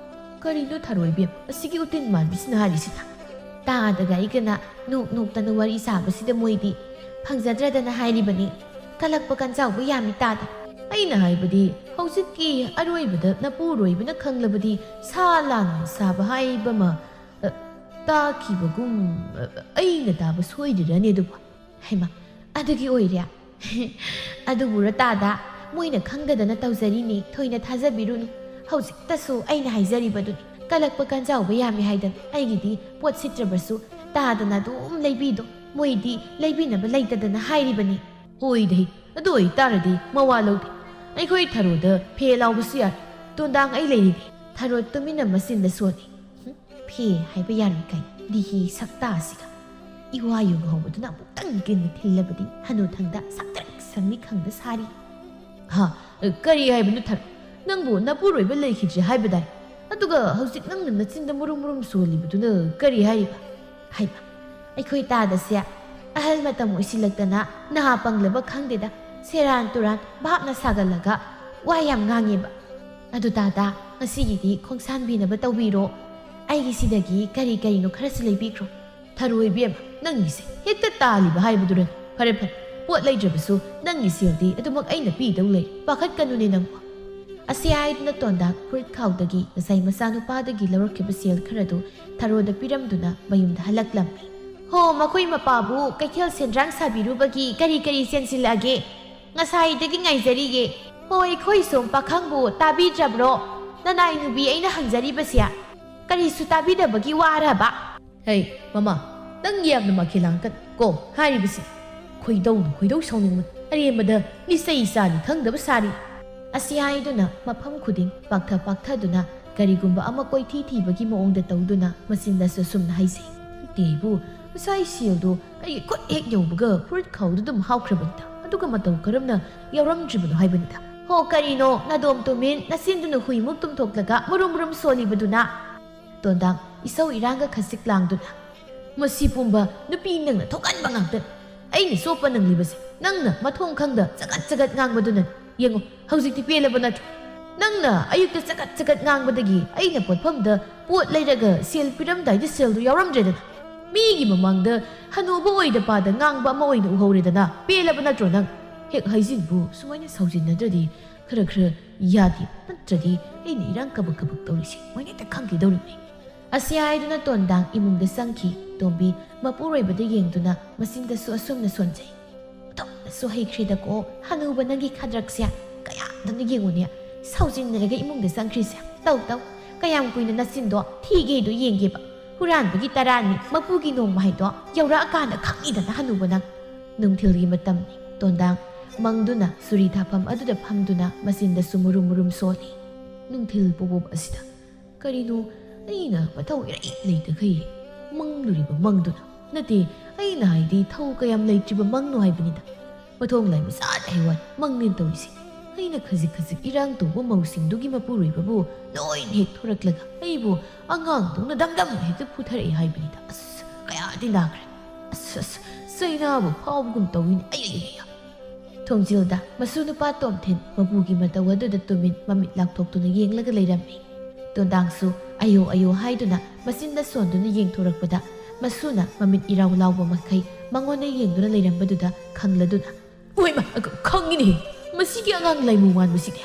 ꯀꯔꯤꯅꯣ ꯊꯔꯣꯏ ꯕꯦꯝ ꯑꯁꯤꯒꯤ ꯎꯇꯤꯟ ꯃꯥꯟꯕꯤꯁꯤꯅ ꯍꯥꯏꯔꯤꯁꯤꯅ ꯇꯥꯗꯒ ꯑꯩꯒꯅ ꯅꯣꯛꯇꯅ ꯋꯥꯔꯤ ꯁꯥꯕꯁꯤꯗ ꯃꯣꯏꯗꯤ ꯐꯪꯖꯗ꯭ꯔꯗꯅ ꯍꯥꯏꯔꯤꯕꯅꯤ ꯀꯂꯛꯄ ꯀꯟꯖꯥꯎꯕ ꯌꯥꯝꯃꯤ ꯇꯥꯗ ꯑꯩꯅ ꯍꯥꯏꯕꯗꯤ ꯍꯧꯖꯤꯛꯀꯤ ꯑꯔꯣꯏꯕꯗ ꯅꯄꯨꯔꯣꯏꯕꯅ ꯈꯪꯂꯕꯗꯤ ꯁꯥ ꯂꯥꯟ ꯁꯥꯕ ꯍꯥꯏꯕ ꯑꯃ ꯇꯥꯈꯤꯕꯒꯨꯝ ꯑꯩꯅ ꯇꯥꯕ ꯁꯣꯏꯗ꯭ꯔꯅꯤ ꯑꯗꯨꯕꯨ ꯍꯩꯃ ꯑꯗꯨꯒꯤ ꯑꯣꯏꯔꯦ ꯑꯗꯨꯕꯨꯔ ꯇꯥꯗ ꯃꯣꯏꯅ ꯈꯪꯗꯗꯅ ꯇꯧꯖꯔꯤꯅꯤ ꯊꯣꯏꯅ ꯊꯥꯖꯕꯤꯔꯨꯅꯨ ꯍꯧꯖꯤꯛꯇꯁꯨ ꯑꯩꯅ ꯍꯥꯏꯖꯔꯤꯕꯗꯨꯅꯤ ꯀꯂꯛꯄ ꯀꯟꯖꯥꯎꯕ ꯌꯥꯝꯃꯤ ꯍꯥꯏꯗꯅ ꯑꯩꯒꯤꯗꯤ ꯄꯣꯠ ꯁꯤꯠꯇ꯭ꯔꯕꯁꯨ ꯇꯥꯗꯅ ꯑꯗꯨꯝ ꯂꯩꯕꯤꯗꯣ ꯃꯣꯏꯗꯤ ꯂꯩꯕꯤꯅꯕ ꯂꯩꯇꯗꯅ ꯍꯥꯏꯔꯤꯕꯅꯤ ꯍꯣꯏꯗꯩ ꯑꯗꯨ ꯑꯣꯏꯇꯥꯔꯗꯤ ꯃꯋꯥ ꯂꯧꯗꯦ ꯑꯩꯈꯣꯏ ꯊꯔꯣꯗ ꯐꯦ ꯂꯥꯎꯕꯁꯨ ꯌꯥꯏ ꯇꯣꯟꯗꯥꯡ ꯑꯩ ꯂꯩꯔꯤꯅꯤ ꯊꯔꯣ ꯇꯨꯃꯤꯟꯅ ꯃꯆꯤꯟꯗ ꯁꯣꯜꯂꯤ ꯐꯦ ꯍꯥꯏꯕ ꯌꯥꯔꯣꯏ ꯀꯥꯏ ꯗꯤꯍꯤ ꯁꯛꯇꯥꯁꯤꯒ ꯏꯋꯥ ꯌꯨꯡꯍꯧꯕꯗꯨꯅ ꯑꯃꯨꯛꯇꯪ ꯀꯤꯟꯅ ꯊꯤꯜꯂꯕꯗꯤ ꯍꯅꯨꯊꯪꯗ ꯁꯛꯇ꯭ꯔꯛ ꯁꯪꯅꯤ ꯈꯪꯗ ꯁꯥꯔꯤ ꯀꯔꯤ ꯍꯥꯏꯕꯅꯣ ꯊꯔꯣ ꯅꯪꯕꯨ ꯅꯄꯨꯔꯣꯏꯕ ꯂꯩꯈꯤꯗ꯭ꯔꯦ ꯍꯥꯏꯕꯗꯥꯏ ꯑꯗꯨꯒ ꯍꯧꯖꯤꯛ ꯅꯪꯅ ꯅꯆꯤꯟꯗ ꯃꯨꯔꯨꯝ ꯁꯣꯜꯂꯤꯕꯗꯨꯅ ꯀꯔꯤ ꯍꯥꯏꯔꯤꯕ ꯍꯥꯏꯕ ꯑꯩꯈꯣꯏ ꯇꯥꯗꯁꯦ ꯑꯍꯜ ꯃꯇꯝ ꯑꯣꯏꯁꯤꯜꯂꯛꯇꯅ ꯅꯍꯥ ꯄꯪꯂꯕ ꯈꯪꯗꯦꯗ ꯁꯦꯔꯥꯟ ꯇꯨꯔꯥꯟ ꯚꯥꯞꯅ ꯁꯥꯒꯠꯂꯒ ꯋꯥ ꯌꯥꯝ ꯉꯥꯡꯉꯦꯕ ꯑꯗꯨ ꯇꯥꯗ ꯉꯁꯤꯒꯤꯗꯤ ꯈꯣꯡꯁꯥꯟꯕꯤꯅꯕ ꯇꯧꯕꯤꯔꯣ ꯑꯩꯒꯤꯁꯤꯗꯒꯤ ꯀꯔꯤꯅꯣ ꯈꯔꯁꯨ ꯂꯩꯕꯤꯈ꯭ꯔꯣ ꯊꯔꯣꯏ ꯕꯦꯝ ꯅꯪꯒꯤꯁꯦ ꯍꯦꯛꯇ ꯇꯥꯜꯂꯤꯕ ꯍꯥꯏꯕꯗꯨꯔꯅꯤ ꯐꯔꯦ ꯄꯣꯠ ꯂꯩꯇ꯭ꯔꯕꯁꯨ ꯅꯪꯒꯤ ꯁꯦꯜꯗꯤ ꯑꯗꯨꯃꯛ ꯑꯩꯅ ꯄꯤꯗꯧ ꯂꯩ ꯄꯥꯈꯠꯀꯅꯨꯅꯦ ꯅꯪꯕꯨ ꯑꯁꯤ ꯍꯥꯏꯗꯨꯅ ꯇꯣꯟꯗꯥ ꯐꯨꯔꯤꯠ ꯈꯥꯎꯗꯒꯤ ꯉꯁꯥꯏ ꯃꯆꯥꯅꯨꯄꯥꯗꯒꯤ ꯂꯧꯔꯛꯈꯤꯕ ꯁꯦꯜ ꯈꯔꯗꯨ ꯊꯔꯣꯗ ꯄꯤꯔꯝꯗꯨꯅ ꯃꯌꯨꯝꯗ ꯍꯜꯂꯛꯂꯝꯃꯤ ꯍꯣ ꯃꯈꯣꯏ ꯃꯄꯥꯕꯨ ꯀꯩꯊꯦꯜ ꯁꯦꯟꯗ꯭ꯔꯥꯡ ꯁꯥꯕꯤꯔꯨꯕꯒꯤ ꯀꯔꯤ ꯆꯦꯟꯁꯤꯜꯂꯛꯑꯒꯦ ꯉꯁꯥꯏꯗꯒꯤ ꯉꯥꯏꯖꯔꯤꯌꯦ ꯍꯣ ꯑꯩꯈꯣꯏ ꯁꯣꯝ ꯄꯥꯈꯪꯕꯨ ꯇꯥꯕꯤꯗ꯭ꯔꯕ꯭ꯔꯣ ꯅꯅꯥꯏ ꯅꯨꯕꯤ ꯑꯩꯅ ꯍꯪꯖꯔꯤꯕꯁꯦ ꯀꯔꯤꯁꯨ ꯇꯥꯕꯤꯗꯕꯒꯤ ꯋꯥꯔꯕ ꯍꯩ ꯃꯃꯥ ꯅꯪ ꯌꯥꯝꯅ ꯃꯈꯦꯜꯂꯥꯡꯀꯟ ꯀꯣ ꯍꯥꯏꯔꯤꯕꯁꯤ ꯈꯣꯏꯗꯧ ꯁꯥꯎꯅꯤꯡꯕ ꯑꯔꯦꯝꯕꯗ ꯂꯤꯆꯩ ꯆꯥꯅꯤ ꯈꯪꯗꯕ ꯁꯥꯔꯤ ꯑꯁꯤ ꯍꯥꯏꯗꯨꯅ ꯃꯐꯝ ꯈꯨꯗꯤꯡ ꯄꯥꯛꯊꯗꯨꯅ ꯀꯔꯤꯒꯨꯝꯕ ꯑꯃ ꯀꯣꯏꯊꯤ ꯊꯤꯕꯒꯤ ꯃꯑꯣꯡꯗ ꯇꯧꯗꯨꯅ ꯃꯆꯤꯟꯗꯁꯨ ꯁꯨꯝꯅ ꯍꯥꯏꯖꯩ ꯇꯦꯕꯨ ꯉꯁꯥꯏ ꯁꯦꯜꯗꯣ ꯑꯩꯒꯤ ꯈꯨꯠ ꯍꯦꯛ ꯌꯧꯕꯒ ꯐꯨꯔꯤꯠ ꯈꯥꯎꯗꯨ ꯑꯗꯨꯝ ꯍꯥꯎꯈ꯭ꯔꯕꯅꯤꯗ ꯑꯗꯨꯒ ꯃꯇꯧ ꯀꯔꯝꯅ ꯌꯥꯎꯔꯝꯗ꯭ꯔꯤꯕꯅꯣ ꯍꯥꯏꯕꯅꯤꯗ ꯍꯣ ꯀꯔꯤꯅꯣ ꯅꯥꯗꯣꯝ ꯇꯨꯃꯤꯟ ꯅꯆꯤꯟꯗꯨꯅ ꯍꯨꯏꯃꯨꯛ ꯇꯨꯝꯊꯣꯛꯂꯒ ꯃꯨꯔꯨꯝ ꯁꯣꯜꯂꯤꯕꯗꯨꯅ ꯇꯣꯟꯗꯥꯡ ꯏꯁꯧ ꯏꯔꯥꯡꯒ ꯈꯖꯤꯛ ꯂꯥꯡꯗꯨꯅ ꯃꯁꯤ ꯄꯨꯝꯕ ꯅꯨꯄꯤ ꯅꯪꯅ ꯊꯣꯛꯍꯟꯕ ꯉꯥꯛꯇꯅꯤ ꯑꯩꯅ ꯆꯣꯞꯄ ꯅꯪꯂꯤꯕꯁꯦ ꯅꯪꯅ ꯃꯊꯣꯡ ꯈꯪꯗ ꯆꯒꯠ ꯉꯥꯡꯕꯗꯨꯅ ꯌꯦꯡꯉꯣ ꯍꯧꯖꯤꯛꯇꯤ ꯄꯦꯜꯂꯕ ꯅꯠꯇ꯭ꯔꯣ ꯅꯪꯅ ꯑꯌꯨꯛꯇ ꯆꯒꯠ ꯉꯥꯡꯕꯗꯒꯤ ꯑꯩꯅ ꯄꯣꯠꯐꯝꯗ ꯄꯣꯠ ꯂꯩꯔꯒ ꯁꯦꯜ ꯄꯤꯔꯝꯗꯥꯏꯗ ꯁꯦꯜꯗꯨ ꯌꯥꯎꯔꯝꯗ꯭ꯔꯦꯗꯅ ꯃꯤꯒꯤ ꯃꯃꯥꯡꯗ ꯍꯅꯨꯕ ꯑꯣꯏꯗ ꯄꯥꯗ ꯉꯥꯡꯕ ꯑꯃ ꯑꯣꯏꯅ ꯎꯍꯧꯔꯦꯗꯅ ꯄꯦꯜꯂꯕ ꯅꯠꯇ꯭ꯔꯣ ꯅꯪ ꯍꯦꯛ ꯍꯩꯖꯤꯟꯕꯨ ꯁꯨꯃꯥꯏꯅ ꯁꯥꯎꯖꯤꯟꯅꯗ꯭ꯔꯗꯤ ꯈꯔ ꯌꯥꯗꯦ ꯅꯠꯇ꯭ꯔꯗꯤ ꯑꯩꯅ ꯏꯔꯥꯡ ꯀꯕꯛ ꯇꯧꯔꯤꯁꯦ ꯃꯣꯏꯅ ꯍꯦꯛꯇ ꯈꯪꯈꯤꯗꯧꯔꯤꯕꯅꯤ ꯑꯁꯤ ꯍꯥꯏꯗꯨꯅ ꯇꯣꯟꯗꯥꯡ ꯏꯃꯨꯡꯗ ꯆꯪꯈꯤ ꯇꯣꯝꯕꯤ ꯃꯄꯨꯔꯣꯏꯕꯗ ꯌꯦꯡꯗꯨꯅ ꯃꯆꯤꯟꯗꯁꯨ ꯑꯁꯨꯝꯅ ꯁꯣꯟꯖꯩ ꯇꯣꯞꯅꯁꯨ ꯍꯩꯈ꯭ꯔꯦꯗꯀꯣ ꯍꯅꯨꯕ ꯅꯪꯒꯤ ꯈꯗ꯭ꯔꯛꯁꯦ ꯀꯌꯥꯗꯅ ꯌꯦꯡꯉꯨꯅꯦ ꯁꯥꯎꯖꯤꯟꯅꯔꯒ ꯏꯃꯨꯡꯗ ꯆꯪꯈ꯭ꯔꯤꯁꯦ ꯇꯧ ꯀꯌꯥꯝ ꯀꯨꯏꯅ ꯅꯆꯤꯟꯗꯣ ꯊꯤꯒꯦꯗꯣ ꯌꯦꯡꯒꯦꯕ ꯍꯨꯔꯥꯟꯕꯒꯤ ꯇꯔꯥꯅꯤ ꯃꯄꯨꯒꯤ ꯅꯣꯡꯃ ꯍꯥꯏꯗꯣ ꯌꯧꯔꯛꯑꯀꯥꯟꯗ ꯈꯪꯅꯤꯗꯅ ꯍꯅꯨꯕ ꯅꯪ ꯅꯨꯡꯊꯤꯜꯒꯤ ꯃꯇꯝꯅꯤ ꯇꯣꯟꯗꯥꯡ ꯃꯪꯗꯨꯅ ꯁꯨꯔꯤ ꯊꯥꯐꯝ ꯑꯗꯨꯗ ꯐꯝꯗꯨꯅ ꯃꯆꯤꯟꯗꯁꯨ ꯃꯨꯔꯨꯝ ꯁꯣꯜꯂꯤ ꯅꯨꯡꯊꯤꯜ ꯄꯣꯕꯣꯞ ꯑꯁꯤꯗ ꯀꯔꯤꯅꯣ ꯑꯩꯅ ꯃꯊꯧ ꯏꯔꯩ ꯂꯩꯇꯈꯩ ꯃꯪꯂꯨꯔꯤꯕ ꯃꯪꯗꯨꯅ ꯅꯠꯇꯦ ꯑꯩꯅ ꯍꯥꯏꯗꯤ ꯊꯧ ꯀꯌꯥꯝ ꯂꯩꯇ꯭ꯔꯤꯕ ꯃꯪꯅꯣ ꯍꯥꯏꯕꯅꯤꯗ ꯃꯊꯣꯡ ꯂꯥꯏꯕ ꯆꯥꯗ ꯍꯩꯋꯥꯏ ꯃꯪꯅꯦꯅ ꯇꯧꯔꯤꯁꯦ ꯑꯩꯅ ꯈꯖꯤꯛ ꯏꯔꯥꯡ ꯇꯧꯕ ꯃꯧꯁꯤꯡꯗꯨꯒꯤ ꯃꯄꯨꯔꯣꯏꯕꯕꯨ ꯂꯣꯏꯅ ꯍꯦꯛ ꯊꯣꯔꯛꯂꯒ ꯑꯩꯕꯨ ꯑꯉꯥꯡꯗꯧꯅ ꯗꯝ ꯍꯦꯛꯇ ꯐꯨꯊꯔꯛꯏ ꯍꯥꯏꯕꯅꯤꯗ ꯑꯁ ꯀꯌꯥꯗꯤ ꯅꯥꯈ꯭ꯔꯦ ꯑꯁ ꯆꯩꯅꯥꯕꯨ ꯐꯥꯎꯕꯒꯨꯝ ꯇꯧꯏꯅꯦ ꯑꯩ ꯊꯣꯡꯖꯤꯜꯗ ꯃꯁꯨ ꯅꯨꯄꯥ ꯇꯣꯝꯊꯤꯟ ꯃꯄꯨꯒꯤ ꯃꯇꯧ ꯑꯗꯨꯗ ꯇꯨꯃꯤꯟ ꯃꯃꯤꯠ ꯂꯥꯎꯊꯣꯛꯇꯨꯅ ꯌꯦꯡꯂꯒ ꯂꯩꯔꯝꯃꯤ ꯇꯣꯟꯗꯥꯡꯁꯨ ꯑꯌꯣ ꯍꯥꯏꯗꯨꯅ ꯃꯆꯤꯟꯗ ꯁꯣꯟꯗꯨꯅ ꯌꯦꯡꯊꯣꯔꯛꯄꯗ ꯃꯁꯨꯅ ꯃꯃꯤꯠ ꯏꯔꯥꯎ ꯂꯥꯎꯕ ꯃꯈꯩ ꯃꯉꯣꯟꯗ ꯌꯦꯡꯗꯨꯅ ꯂꯩꯔꯝꯕꯗꯨꯗ ꯈꯪꯂꯗꯨꯅ ꯍꯣꯏꯃ ꯈꯪꯉꯤꯅꯦ ꯃꯁꯤꯒꯤ ꯑꯉꯥꯡ ꯂꯥꯏꯃꯨ ꯃꯥꯟꯕꯁꯤꯗꯤ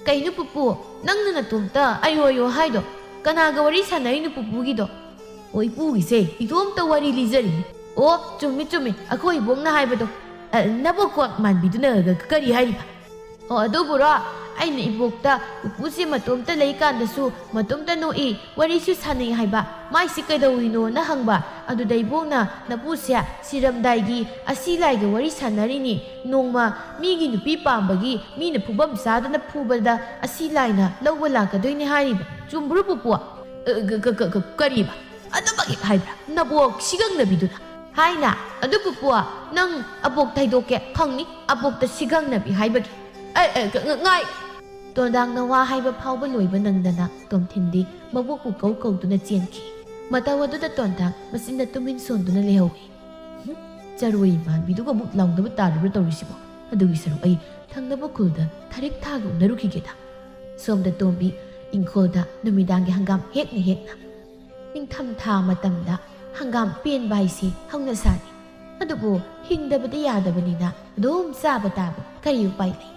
ꯀꯩꯅꯣ ꯄꯨꯄꯨ ꯅꯪꯅ ꯅꯇꯣꯝꯇ ꯑꯌꯣ ꯍꯥꯏꯗꯣ ꯀꯅꯥꯒ ꯋꯥꯔꯤ ꯁꯥꯟꯅꯔꯤꯅꯣ ꯄꯨꯄꯨꯒꯤꯗꯣ ꯑꯣ ꯏꯄꯨꯒꯤꯁꯦ ꯏꯇꯣꯝꯇ ꯋꯥꯔꯤ ꯂꯤꯖꯔꯤꯅꯤ ꯑꯣ ꯆꯨꯝꯃꯤ ꯑꯩꯈꯣꯏ ꯏꯕꯣꯛꯅ ꯍꯥꯏꯕꯗꯣ ꯅꯕꯣꯛꯀ꯭ꯋꯥꯛ ꯃꯥꯟꯕꯤꯗꯨꯅ ꯀꯔꯤ ꯍꯥꯏꯔꯤꯕ ꯑꯣ ꯑꯗꯨꯕꯨꯔꯣ ꯑꯩꯅ ꯏꯕꯣꯛꯇ ꯄꯨꯄꯨꯁꯦ ꯃꯇꯣꯝꯇ ꯂꯩꯀꯥꯟꯗꯁꯨ ꯃꯇꯣꯝꯇ ꯅꯣꯛꯏ ꯋꯥꯔꯤꯁꯨ ꯁꯥꯟꯅꯩ ꯍꯥꯏꯕ ꯃꯥꯏꯁꯤ ꯀꯩꯗꯧꯔꯤꯅꯣꯅ ꯍꯪꯕ ꯑꯗꯨꯗ ꯏꯕꯣꯛꯅ ꯅꯄꯨꯁꯦ ꯁꯤꯔꯝꯗꯥꯏꯒꯤ ꯑꯁꯤ ꯂꯥꯏꯒ ꯋꯥꯔꯤ ꯁꯥꯟꯅꯔꯤꯅꯤ ꯅꯣꯡꯃ ꯃꯤꯒꯤ ꯅꯨꯄꯤ ꯄꯥꯝꯕꯒꯤ ꯃꯤꯅ ꯐꯨꯐꯝ ꯆꯥꯗꯅ ꯐꯨꯕꯗ ꯑꯁꯤ ꯂꯥꯏꯅ ꯂꯧꯕ ꯂꯥꯛꯀꯗꯣꯏꯅꯤ ꯍꯥꯏꯔꯤꯕ ꯆꯨꯝꯕ꯭ꯔꯣ ꯄꯨꯄꯨ ꯀꯔꯤꯕ ꯑꯗꯨꯃꯛ ꯍꯥꯏꯕ꯭ꯔꯥ ꯅꯕꯣꯛ 시강ꯅꯕꯤꯗꯨꯅ ꯍꯥꯏꯅ ꯑꯗꯨ ꯄꯨꯄꯨ ꯅꯪ ꯑꯕꯣꯛ ꯊꯩꯗꯣꯛꯀꯦ ꯈꯪꯅꯤ ꯑꯕꯣꯛꯇ 시강ꯅꯕꯤ ꯍꯥꯏꯕꯒꯤ ꯉꯥꯏ ꯇꯣꯟꯗꯥꯡꯅ ꯋꯥ ꯍꯥꯏꯕ ꯐꯥꯎꯕ ꯂꯣꯏꯕ ꯅꯪꯗꯅ ꯇꯣꯝꯊꯤꯟꯗꯤ ꯃꯕꯣꯛꯄꯨ ꯀꯧꯗꯨꯅ ꯆꯦꯟꯈꯤ ꯃꯇꯧ ꯑꯗꯨꯗ ꯇꯣꯟꯗꯥꯡ ꯃꯆꯤꯟꯗ ꯇꯨꯃꯤꯟ ꯁꯣꯟꯗꯨꯅ ꯂꯩꯍꯧꯏ ꯆꯔꯣꯏ ꯃꯥꯟꯕꯤꯗꯨꯒ ꯑꯃꯨꯛ ꯂꯥꯎꯅꯕ ꯇꯥꯔꯤꯕ꯭ꯔꯥ ꯇꯧꯔꯤꯁꯤꯕꯣ ꯑꯗꯨꯒꯤ ꯁꯔꯨꯛ ꯑꯩ ꯊꯪꯅꯕ ꯈꯨꯜꯗ ꯊꯥꯔꯤꯛ ꯊꯥꯒ ꯎꯅꯔꯨꯈꯤꯒꯦꯗ ꯁꯣꯝꯗ ꯇꯣꯝꯕꯤ ꯏꯪꯈꯣꯜꯗ ꯅꯨꯃꯤꯗꯥꯡꯒꯤ ꯍꯪꯒꯥꯝ ꯍꯦꯛꯅ ꯅꯤꯡꯊꯝꯊꯥ ꯃꯇꯝꯗ ꯍꯪꯒꯥꯝ ꯄꯦꯟꯕ ꯍꯥꯏꯁꯤ ꯍꯧꯅꯁꯥꯅꯤ ꯑꯗꯨꯕꯨ ꯍꯤꯡꯗꯕꯗꯤ ꯌꯥꯗꯕꯅꯤꯅ ꯑꯗꯨꯝ ꯆꯥꯕ ꯇꯥꯕ ꯀꯔꯤ ꯎꯄꯥꯏ ꯂꯩ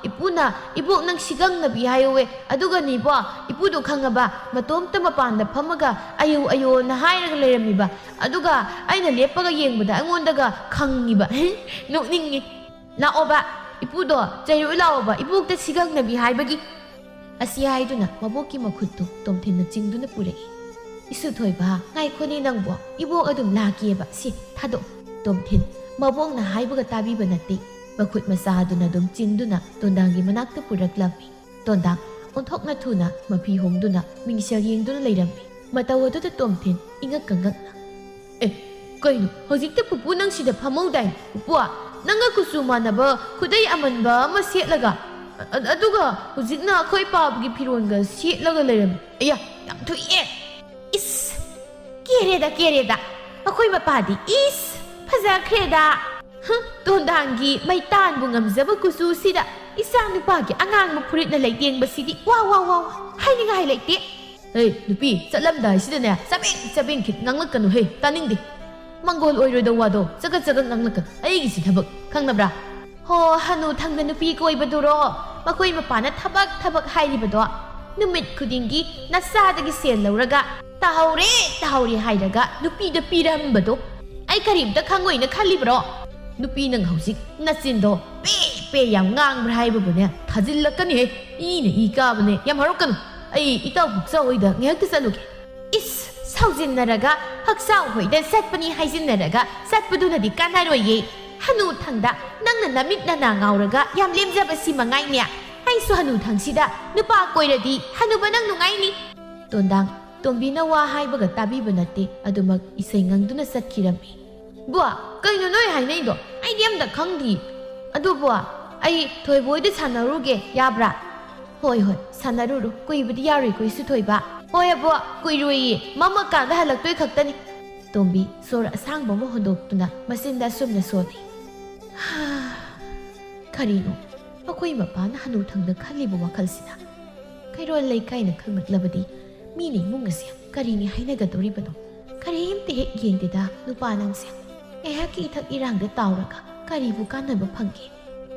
ꯏꯄꯨꯅ 이보ꯛ ꯅꯪ 시강ꯅꯕꯤ ꯍꯥꯏꯌꯣꯋꯦ ꯑꯗꯨꯒꯅꯤ 이pu도 ꯈꯪꯉꯕ ꯃꯇꯣꯝꯇ ꯃꯄꯥꯟꯗ ꯐꯝꯃꯒ ꯑꯌꯣꯅ ꯍꯥꯏꯔꯒ ꯂꯩꯔꯝꯃꯤꯕ ꯑꯗꯨꯒ ꯑꯩꯅ ꯂꯦꯞꯄꯒ ꯌꯦꯡꯕꯗ ꯑꯩꯉꯣꯟꯗꯒ ꯈꯪꯉꯤꯕ ꯅꯣꯛꯅꯤꯡꯉꯤ ꯂꯥꯛꯑꯣꯕ 이pu도 ꯆꯩꯔꯣꯏ ꯂꯥꯛꯑꯣꯕ 이보ꯛꯇ 시강ꯅꯕꯤ ꯍꯥꯏꯕꯒꯤ ꯑꯁꯤ ꯍꯥꯏꯗꯨꯅ ꯃꯕꯣꯛꯀꯤ ꯃꯈꯨꯠꯇꯨ ꯇꯣꯝꯊꯤꯟꯅ ꯆꯤꯡꯗꯨꯅ ꯄꯨꯔꯛꯏ 이수ꯊꯣꯏꯕ ꯉꯥꯏꯈꯣꯅꯦ ꯅꯪꯕꯣ 이보ꯛ ꯑꯗꯨꯝ ꯂꯥꯛꯀꯦꯕ ꯁꯤ ꯊꯥꯗꯣꯛ ꯇꯣꯝꯊꯤꯟ ꯃꯕꯣꯛꯅ ꯍꯥꯏꯕꯒ ꯇꯥꯕꯤꯕ ꯅꯠꯇꯦ ꯃꯈꯨꯠ ꯃꯆꯥꯗꯨꯅ ꯑꯗꯨꯝ ꯆꯤꯡꯗꯨꯅ ꯇꯣꯟꯗꯥꯡꯒꯤ ꯃꯅꯥꯛꯇ ꯄꯨꯔꯛꯂꯝꯃꯤ ꯇꯣꯟꯗꯥꯡ ꯑꯣꯟꯊꯣꯛꯅ ꯊꯨꯅ ꯃꯐꯤ ꯍꯣꯡꯗꯨꯅ ꯃꯤꯡꯁꯦꯜ ꯌꯦꯡꯗꯨꯅ ꯂꯩꯔꯝꯃꯤ ꯃꯇꯧ ꯑꯗꯨꯗ ꯇꯣꯝꯊꯤꯟ ꯏꯉꯛꯀ ꯉꯛꯅ ꯀꯩꯅꯣ ꯍꯧꯖꯤꯛꯇ ꯄꯨꯄꯨ ꯅꯪ ꯁꯤꯗ ꯐꯝꯍꯧꯗꯥꯏ ꯄꯨꯄꯨ ꯅꯪꯒ ꯀꯨꯆꯨ ꯃꯥꯟꯅꯕ ꯈꯨꯗꯩ ꯑꯃꯟꯕ ꯑꯃ ꯁꯦꯠꯂꯒ ꯑꯗꯨꯒ ꯍꯧꯖꯤꯛꯅ ꯑꯩꯈꯣꯏ ꯄꯥꯕꯒꯤ ꯐꯤꯔꯣꯜꯒ ꯁꯦꯠꯂꯒ ꯂꯩꯔꯝꯃꯤ ꯑꯌꯥ ꯌꯥꯝ ꯊꯨꯏꯑꯦ 이스 깨레다 ꯑꯩꯈꯣꯏ ꯃꯄꯥꯗꯤ 이스 ꯐꯖꯈ꯭ꯔꯦꯗ ꯇꯣꯟꯗꯥꯡꯒꯤ ꯃꯩꯇꯥꯟꯕꯨ ꯉꯝꯖꯕ ꯀꯨꯆꯨꯁꯤꯗ ꯏꯆꯥ ꯅꯨꯄꯥꯒꯤ ꯑꯉꯥꯡꯕ ꯐꯨꯔꯤꯠꯅ ꯂꯩꯇꯦꯡꯕꯁꯤꯗꯤ ꯋꯥ ꯍꯥꯏꯅꯤꯡꯉꯥꯏ ꯂꯩꯇꯦ ꯅꯨꯄꯤ ꯆꯠꯂꯝꯗꯥꯏꯁꯤꯗꯅꯦ ꯆꯕꯦꯡ ꯈꯤꯠ ꯉꯥꯡꯂꯛꯀꯅꯨ ꯇꯥꯅꯤꯡꯗꯦ ꯃꯪꯒꯣꯜ ꯑꯣꯏꯔꯣꯏꯗꯧ ꯋꯥꯗꯣ ꯆꯒꯠ ꯉꯥꯡꯂꯛꯀꯅꯨ ꯑꯩꯒꯤꯁꯤ ꯊꯕꯛ ꯈꯪꯅꯕ꯭ꯔꯥ ꯍꯣ ꯍꯅꯨ ꯊꯪꯗ ꯅꯨꯄꯤ ꯀꯣꯏꯕꯗꯨꯔꯣ ꯃꯈꯣꯏ ꯃꯄꯥꯅ ꯊꯕꯛ ꯍꯥꯏꯔꯤꯕꯗꯣ ꯅꯨꯃꯤꯠ ꯈꯨꯗꯤꯡꯒꯤ ꯅꯆꯥꯗꯒꯤ ꯁꯦꯜ ꯂꯧꯔꯒ ꯇꯥꯍꯧꯔꯦ ꯍꯥꯏꯔꯒ ꯅꯨꯄꯤꯗ ꯄꯤꯔꯝꯕꯗꯣ ꯑꯩ ꯀꯔꯤꯝꯇ ꯈꯪꯉꯣꯏꯅ ꯈꯜꯂꯤꯕ꯭ꯔꯣ ꯅꯨꯄꯤ ꯅꯪ ꯍꯧꯖꯤꯛ ꯅꯆꯤꯟꯗꯣ ꯄꯦ ꯌꯥꯝ ꯉꯥꯡꯕ꯭ꯔꯥ ꯍꯥꯏꯕꯕꯨꯅꯦ ꯊꯥꯖꯤꯜꯂꯛꯀꯅꯤꯍꯦ ꯏ ꯀꯥꯕꯅꯦ ꯌꯥꯝ ꯍꯧꯔꯛꯀꯅꯨ ꯑꯩ ꯏꯇꯥꯎ ꯄꯨꯛꯆꯥꯎ ꯍꯣꯏꯗ ꯉꯥꯏꯍꯥꯛꯇ ꯆꯠꯂꯨꯒꯦ ꯏꯁ ꯁꯥꯎꯖꯤꯟꯅꯔꯒ ꯍꯛꯁꯥꯎ ꯍꯣꯏꯗ ꯆꯠꯄꯅꯤ ꯍꯥꯏꯖꯤꯟꯅꯔꯒ ꯆꯠꯄꯗꯨꯅꯗꯤ ꯀꯥꯟꯅꯔꯣꯏꯌꯦ ꯍꯅꯨꯊꯪꯗ ꯅꯪꯅ ꯅꯃꯤꯠ ꯅꯅꯥ ꯉꯥꯎꯔꯒ ꯌꯥꯝ ꯂꯦꯝꯖꯕꯁꯤ ꯃꯉꯥꯏꯅꯦ ꯑꯩꯁꯨ ꯍꯅꯨꯊꯪꯁꯤꯗ ꯅꯨꯄꯥ ꯀꯣꯏꯔꯗꯤ ꯍꯅꯨꯕ ꯅꯪ ꯅꯨꯡꯉꯥꯏꯅꯤ ꯇꯣꯟꯗꯥꯡ ꯇꯣꯝꯕꯤꯅ ꯋꯥ ꯍꯥꯏꯕꯒ ꯇꯥꯕꯤꯕ ꯅꯠꯇꯦ ꯑꯗꯨꯃꯛ ꯏꯁꯩ ꯉꯪꯗꯨꯅ ꯆꯠꯈꯤꯔꯝꯃꯤ ꯕꯨꯋꯥ ꯀꯩꯅꯣ ꯅꯣꯏ ꯍꯥꯏꯅꯩꯗꯣ ꯑꯩꯗꯤ ꯑꯝꯇ ꯈꯪꯗꯦ ꯑꯗꯨ ꯕꯨꯋꯥ ꯑꯩ ꯊꯣꯏꯕꯣꯏꯗ ꯁꯥꯟꯅꯔꯨꯒꯦ ꯌꯥꯕ꯭ꯔꯥ ꯍꯣꯏ ꯍꯣꯏ ꯁꯥꯟꯅꯔꯨꯔꯣ ꯀꯨꯏꯕꯗꯤ ꯌꯥꯔꯣꯏꯀꯣ ꯏꯁꯨ ꯊꯣꯏꯕ ꯍꯣꯏ ꯕꯨꯋꯥ ꯀꯨꯏꯔꯣꯏꯌꯦ ꯃꯝꯃꯀꯥꯟꯗ ꯍꯜꯂꯛꯇꯣꯏ ꯈꯛꯇꯅꯤ ꯇꯣꯝꯕꯤ ꯁꯣꯔ ꯑꯁꯥꯡꯕ ꯑꯃ ꯍꯣꯟꯗꯣꯛꯇꯨꯅ ꯃꯆꯤꯟꯗ ꯑꯁꯨꯝꯅ ꯁꯣꯜꯂꯤ ꯀꯔꯤꯅꯣ ꯑꯩꯈꯣꯏ ꯃꯄꯥꯅ ꯍꯅꯨꯊꯪꯗ ꯈꯜꯂꯤꯕ ꯋꯥꯈꯜꯁꯤꯅ ꯀꯩꯔꯣꯜ ꯂꯩꯀꯥꯏꯅ ꯈꯪꯂꯛꯂꯕꯗꯤ ꯃꯤꯅ ꯏꯃꯨꯡ ꯑꯁꯤ ꯀꯔꯤꯅꯤ ꯍꯥꯏꯅꯒꯗꯧꯔꯤꯕꯅꯣ ꯀꯔꯤꯝꯇ ꯍꯦꯛ ꯌꯦꯡꯗꯦꯗ ꯅꯨꯄꯥ ꯅꯪꯁꯦ ꯑꯩꯍꯥꯛꯀꯤ ꯏꯊꯛ ꯏꯔꯥꯡꯗ ꯇꯥꯎꯔꯒ ꯀꯔꯤꯕꯨ ꯀꯥꯟꯅꯕ ꯐꯪꯒꯦ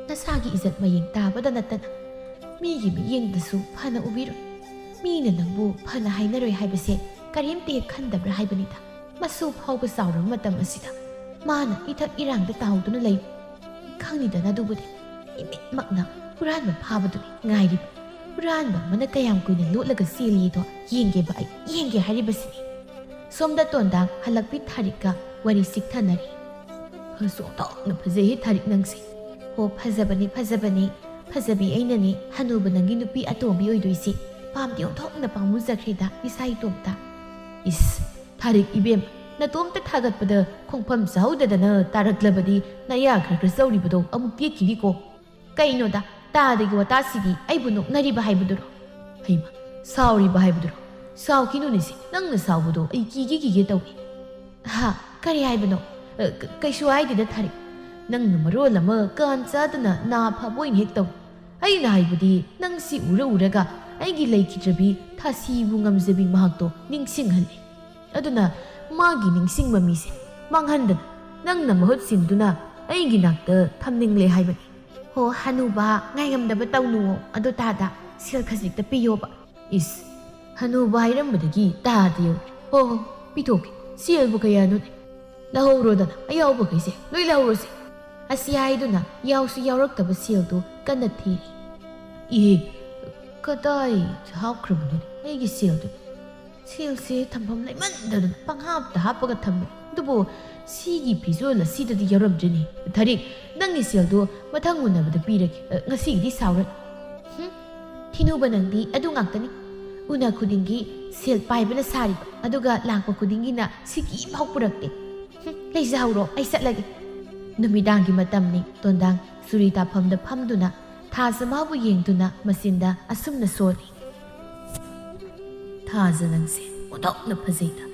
ꯅꯁꯥꯒꯤ ꯏꯖꯠ ꯃꯌꯦꯡ ꯇꯥꯕꯗ ꯅꯠꯇꯅ ꯃꯤꯒꯤ ꯃꯤꯠꯌꯦꯡꯗꯁꯨ ꯐꯅ ꯎꯕꯤꯔꯣꯏ ꯃꯤꯅ ꯅꯪꯕꯨ ꯐꯅ ꯍꯥꯏꯅꯔꯣꯏ ꯍꯥꯏꯕꯁꯦ ꯀꯔꯤꯝꯇ ꯍꯦꯛ ꯈꯟꯗꯕ꯭ꯔꯥ ꯍꯥꯏꯕꯅꯤꯗ ꯃꯁꯨ ꯐꯥꯎꯕ ꯆꯥꯎꯔꯕ ꯃꯇꯝ ꯑꯁꯤꯗ ꯃꯥꯅ ꯏꯊꯛ ꯏꯔꯥꯡꯗ ꯇꯥꯎꯗꯨꯅ ꯂꯩ ꯈꯪꯅꯤꯗꯅ ꯑꯗꯨꯕꯨꯗꯤ ꯏꯃꯤꯠꯃꯛꯅ ꯍꯨꯔꯥꯟꯕ ꯐꯥꯕꯗꯨꯅꯤ ꯉꯥꯏꯔꯤꯕ ꯍꯨꯔꯥꯟꯕ ꯑꯃꯅ ꯀꯌꯥꯝ ꯀꯨꯏꯅ ꯂꯣꯠꯂꯒ ꯆꯦꯜꯂꯤꯗꯣ ꯌꯦꯡꯒꯦꯕ ꯑꯩ ꯌꯦꯡꯒꯦ ꯍꯥꯏꯔꯤꯕꯁꯤꯅꯤ ꯁꯣꯝꯗ ꯇꯣꯟꯗꯥꯡ ꯍꯜꯂꯛꯄꯤ ꯊꯥꯔꯤꯛꯀ ꯋꯥꯔꯤ ꯆꯤꯛꯊꯅꯔꯤ ꯐꯖꯣꯛꯊꯣꯛꯅ ꯐꯖꯩꯍꯦ ꯊꯥꯔꯤꯛ ꯅꯪꯁꯦ ꯍꯣ ꯐꯖꯕꯅꯤ ꯐꯖꯕꯅꯤ ꯐꯖꯕꯤ ꯑꯩꯅꯅꯤ ꯍꯅꯨꯕ ꯅꯪꯒꯤ ꯅꯨꯄꯤ ꯑꯇꯣꯝꯕꯤ ꯑꯣꯏꯗꯣꯏꯁꯤ ꯄꯥꯝꯗꯤ ꯑꯣꯟꯊꯣꯛꯅ ꯄꯥꯝꯃꯨꯖꯈ꯭ꯔꯦꯗ ꯏꯁꯥ ꯏꯇꯣꯝꯇ ꯏꯁ ꯊꯥꯔꯤꯛ ꯏꯕꯦꯝ ꯅꯇꯣꯝꯇ ꯊꯥꯒꯠꯄꯗ ꯈꯣꯡꯐꯝ ꯆꯥꯍꯧꯗꯗꯅ ꯇꯥꯔꯛꯂꯕꯗꯤ ꯅꯌꯥ ꯈꯔ ꯆꯧꯔꯤꯕꯗꯣ ꯑꯃꯨꯛ ꯇꯦꯛꯈꯤꯅꯤꯀꯣ ꯀꯩꯅꯣꯗ ꯇꯥꯗꯒꯤ ꯋꯥꯇꯥꯁꯤꯗꯤ ꯑꯩꯕꯨ ꯅꯣꯛꯅꯔꯤꯕ ꯍꯥꯏꯕꯗꯨꯔꯣ ꯍꯩꯃ ꯁꯥꯎꯔꯤꯕ ꯍꯥꯏꯕꯗꯨꯔꯣ ꯁꯥꯎꯈꯤꯅꯨꯅꯦꯁꯤ ꯅꯪꯅ ꯁꯥꯎꯕꯗꯣ ꯑꯩ ꯀꯤꯒꯦ ꯇꯧꯏ ꯍꯥ ꯀꯔꯤ ꯍꯥꯏꯕꯅꯣ ꯀꯩꯁꯨ ꯍꯥꯏꯗꯦꯗ ꯊꯥꯔꯤꯛ ꯅꯪꯅ ꯃꯔꯣꯜ ꯑꯃ ꯀꯥꯟ ꯆꯥꯗꯅ ꯅꯥ ꯐꯕꯣꯏꯅ ꯍꯦꯛ ꯇꯧ ꯑꯩꯅ ꯍꯥꯏꯕꯗꯤ ꯅꯪ ꯁꯤ ꯎꯔꯒ ꯑꯩꯒꯤ ꯂꯩꯈꯤꯗ꯭ꯔꯕꯤ ꯊꯥꯁꯤꯕꯨ ꯉꯝꯖꯕꯤ ꯃꯍꯥꯛꯇꯣ ꯅꯤꯡꯁꯤꯡꯍꯜꯂꯤ ꯑꯗꯨꯅ ꯃꯥꯒꯤ ꯅꯤꯡꯁꯤꯡꯕ ꯃꯤꯁꯦ ꯃꯥꯡꯍꯟꯗꯅ ꯅꯪꯅ ꯃꯍꯨꯠ ꯁꯤꯟꯗꯨꯅ ꯑꯩꯒꯤ ꯅꯥꯛꯇ ꯊꯝꯅꯤꯡꯂꯦ ꯍꯥꯏꯕꯅꯤ ꯍꯣ ꯍꯅꯨꯕ ꯉꯥꯏꯉꯝꯗꯕ ꯇꯧꯅꯨꯋꯣ ꯑꯗꯨ ꯇꯥꯗ ꯁꯦꯜ ꯈꯖꯤꯛꯇ ꯄꯤꯌꯣꯕ ꯏꯁ ꯍꯅꯨꯕ ꯍꯥꯏꯔꯝꯕꯗꯒꯤ ꯇꯥꯗ ꯌꯧꯔꯦ ꯍꯣ ꯄꯤꯊꯣꯛꯀꯦ ꯁꯦꯜꯕꯨ ꯀꯌꯥꯅꯣꯅꯦ ꯂꯧꯍꯧꯔꯣꯗꯅ ꯑꯌꯥꯎꯕꯈꯩꯁꯦ ꯂꯣꯏ ꯂꯧꯍꯧꯔꯣꯁꯦ ꯑꯁꯤ ꯍꯥꯏꯗꯨꯅ ꯌꯥꯎꯁꯨ ꯌꯥꯎꯔꯛꯇꯕ ꯁꯦꯜꯗꯨ ꯀꯟꯅ ꯊꯤꯔꯤ ꯏꯍꯦ ꯀꯗꯥꯏ ꯍꯥꯞꯈ꯭ꯔꯕꯅꯣꯅꯦ ꯑꯩꯒꯤ ꯁꯦꯜꯗꯨ ꯁꯦꯜꯁꯦ ꯊꯝꯐꯝ ꯂꯩꯃꯟꯗꯗꯅ ꯄꯪꯍꯥꯞꯇ ꯍꯥꯞꯄꯒ ꯊꯝꯃꯦ ꯑꯗꯨꯕꯨ ꯁꯤꯒꯤ ꯐꯤꯖꯣꯜ ꯑꯁꯤꯗꯗꯤ ꯌꯥꯎꯔꯝꯗ꯭ꯔꯤꯅꯦ ꯊꯥꯔꯤꯛ ꯅꯪꯒꯤ ꯁꯦꯜꯗꯨ ꯃꯊꯪ ꯎꯅꯕꯗ ꯄꯤꯔꯒꯦ ꯉꯁꯤꯒꯤꯗꯤ ꯁꯥꯎꯔꯅꯨ ꯊꯤꯅꯨꯕ ꯅꯪꯗꯤ ꯑꯗꯨ ꯉꯥꯛꯇꯅꯤ ꯎꯅ ꯈꯨꯗꯤꯡꯒꯤ ꯁꯦꯜ ꯄꯥꯏꯕꯅ ꯁꯥꯔꯤꯕ ꯑꯗꯨꯒ ꯂꯥꯛꯄ ꯈꯨꯗꯤꯡꯒꯤꯅ ꯁꯤꯀꯤ ꯐꯥꯎ ꯄꯨꯔꯛꯇꯦ ꯂꯩꯖꯍꯧꯔꯣ ꯑꯩ ꯆꯠꯂꯒꯦ ꯅꯨꯃꯤꯗꯥꯡꯒꯤ ꯃꯇꯝꯅꯤ ꯇꯣꯟꯗꯥꯡ ꯁꯨꯔꯤ ꯇꯥꯐꯝꯗ ꯐꯝꯗꯨꯅ ꯊꯥꯖ ꯃꯥꯕꯨ ꯌꯦꯡꯗꯨꯅ ꯃꯆꯤꯟꯗ ꯑꯁꯨꯝꯅ ꯁꯣꯜꯂꯤ ꯊꯥꯖ ꯅꯪꯁꯦ ꯑꯣꯟꯊꯣꯛꯅ ꯐꯖꯩꯗ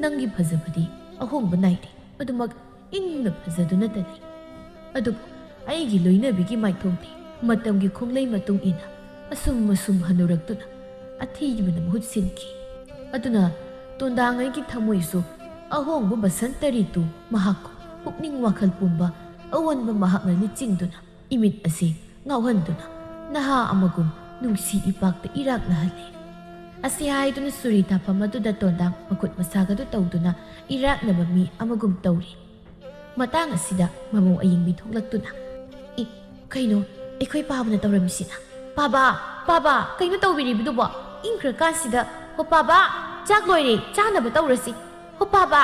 ꯅꯪꯒꯤ ꯐꯖꯕꯗꯤ ꯑꯍꯣꯡꯕ ꯅꯥꯏꯗꯦ ꯑꯗꯨꯃꯛ ꯏꯪꯅ ꯐꯖꯗꯨꯅꯇ ꯂꯩ ꯑꯗꯨꯕꯨ ꯑꯩꯒꯤ ꯂꯣꯏꯅꯕꯤꯒꯤ ꯃꯥꯏꯊꯣꯡꯗꯤ ꯃꯇꯝꯒꯤ ꯈꯣꯡꯂꯩ ꯃꯇꯨꯡ ꯏꯟꯅ ꯑꯁꯨꯝ ꯍꯟꯅꯨꯔꯛꯇꯨꯅ ꯑꯊꯤꯕꯅ ꯃꯍꯨꯠ ꯁꯤꯟꯈꯤ ꯑꯗꯨꯅ ꯇꯣꯟꯗꯥꯡ ꯑꯩꯒꯤ ꯊꯃꯣꯏꯁꯨ ꯑꯍꯣꯡꯕ ꯕꯁꯟꯇ ꯔꯤꯇꯨ ꯃꯍꯥꯛꯀ ꯄꯨꯛꯅꯤꯡ ꯋꯥꯈꯜ ꯄꯨꯝꯕ ꯑꯑꯣꯟꯕ ꯃꯍꯥꯛꯅ ꯂꯤꯆꯤꯡꯗꯨꯅ ꯏꯃꯤꯠ ꯑꯁꯤ ꯉꯥꯎꯍꯟꯗꯨꯅ ꯅꯍꯥ ꯑꯃꯒꯨꯝ ꯅꯨꯡꯁꯤ ꯏꯄꯥꯛꯇ ꯏꯔꯥꯛꯅꯍꯜꯂꯤ ꯑꯁꯤ ꯍꯥꯏꯗꯨꯅ ꯁꯨꯔꯤ ꯇꯥꯐꯝ ꯑꯗꯨꯗ ꯇꯣꯟꯗꯥꯡ ꯃꯈꯨꯠ ꯃꯁꯥꯒꯗꯨ ꯇꯧꯗꯨꯅ ꯏꯔꯥꯛꯅꯕ ꯃꯤ ꯑꯃꯒꯨꯝ ꯇꯧꯔꯤ ꯃꯇꯥꯡ ꯑꯁꯤꯗ ꯃꯃꯧ ꯑꯌꯤꯡꯕꯤ ꯊꯣꯛꯂꯛꯇꯨꯅ ꯀꯩꯅꯣ ꯑꯩꯈꯣꯏ ꯄꯥꯕꯅ ꯇꯧꯔꯝꯃꯤꯁꯤꯅ ꯄꯥꯕ ꯀꯩꯅꯣ ꯇꯧꯕꯤꯔꯤꯕꯗꯨꯕꯣ ꯏꯪꯈ꯭ꯔꯀꯥꯟꯁꯤꯗ ꯍꯣ ꯄꯥꯕ ꯆꯥꯛ ꯂꯣꯏꯔꯦ ꯆꯥꯅꯕ ꯇꯧꯔꯁꯤ ꯍꯣ ꯄꯥꯕ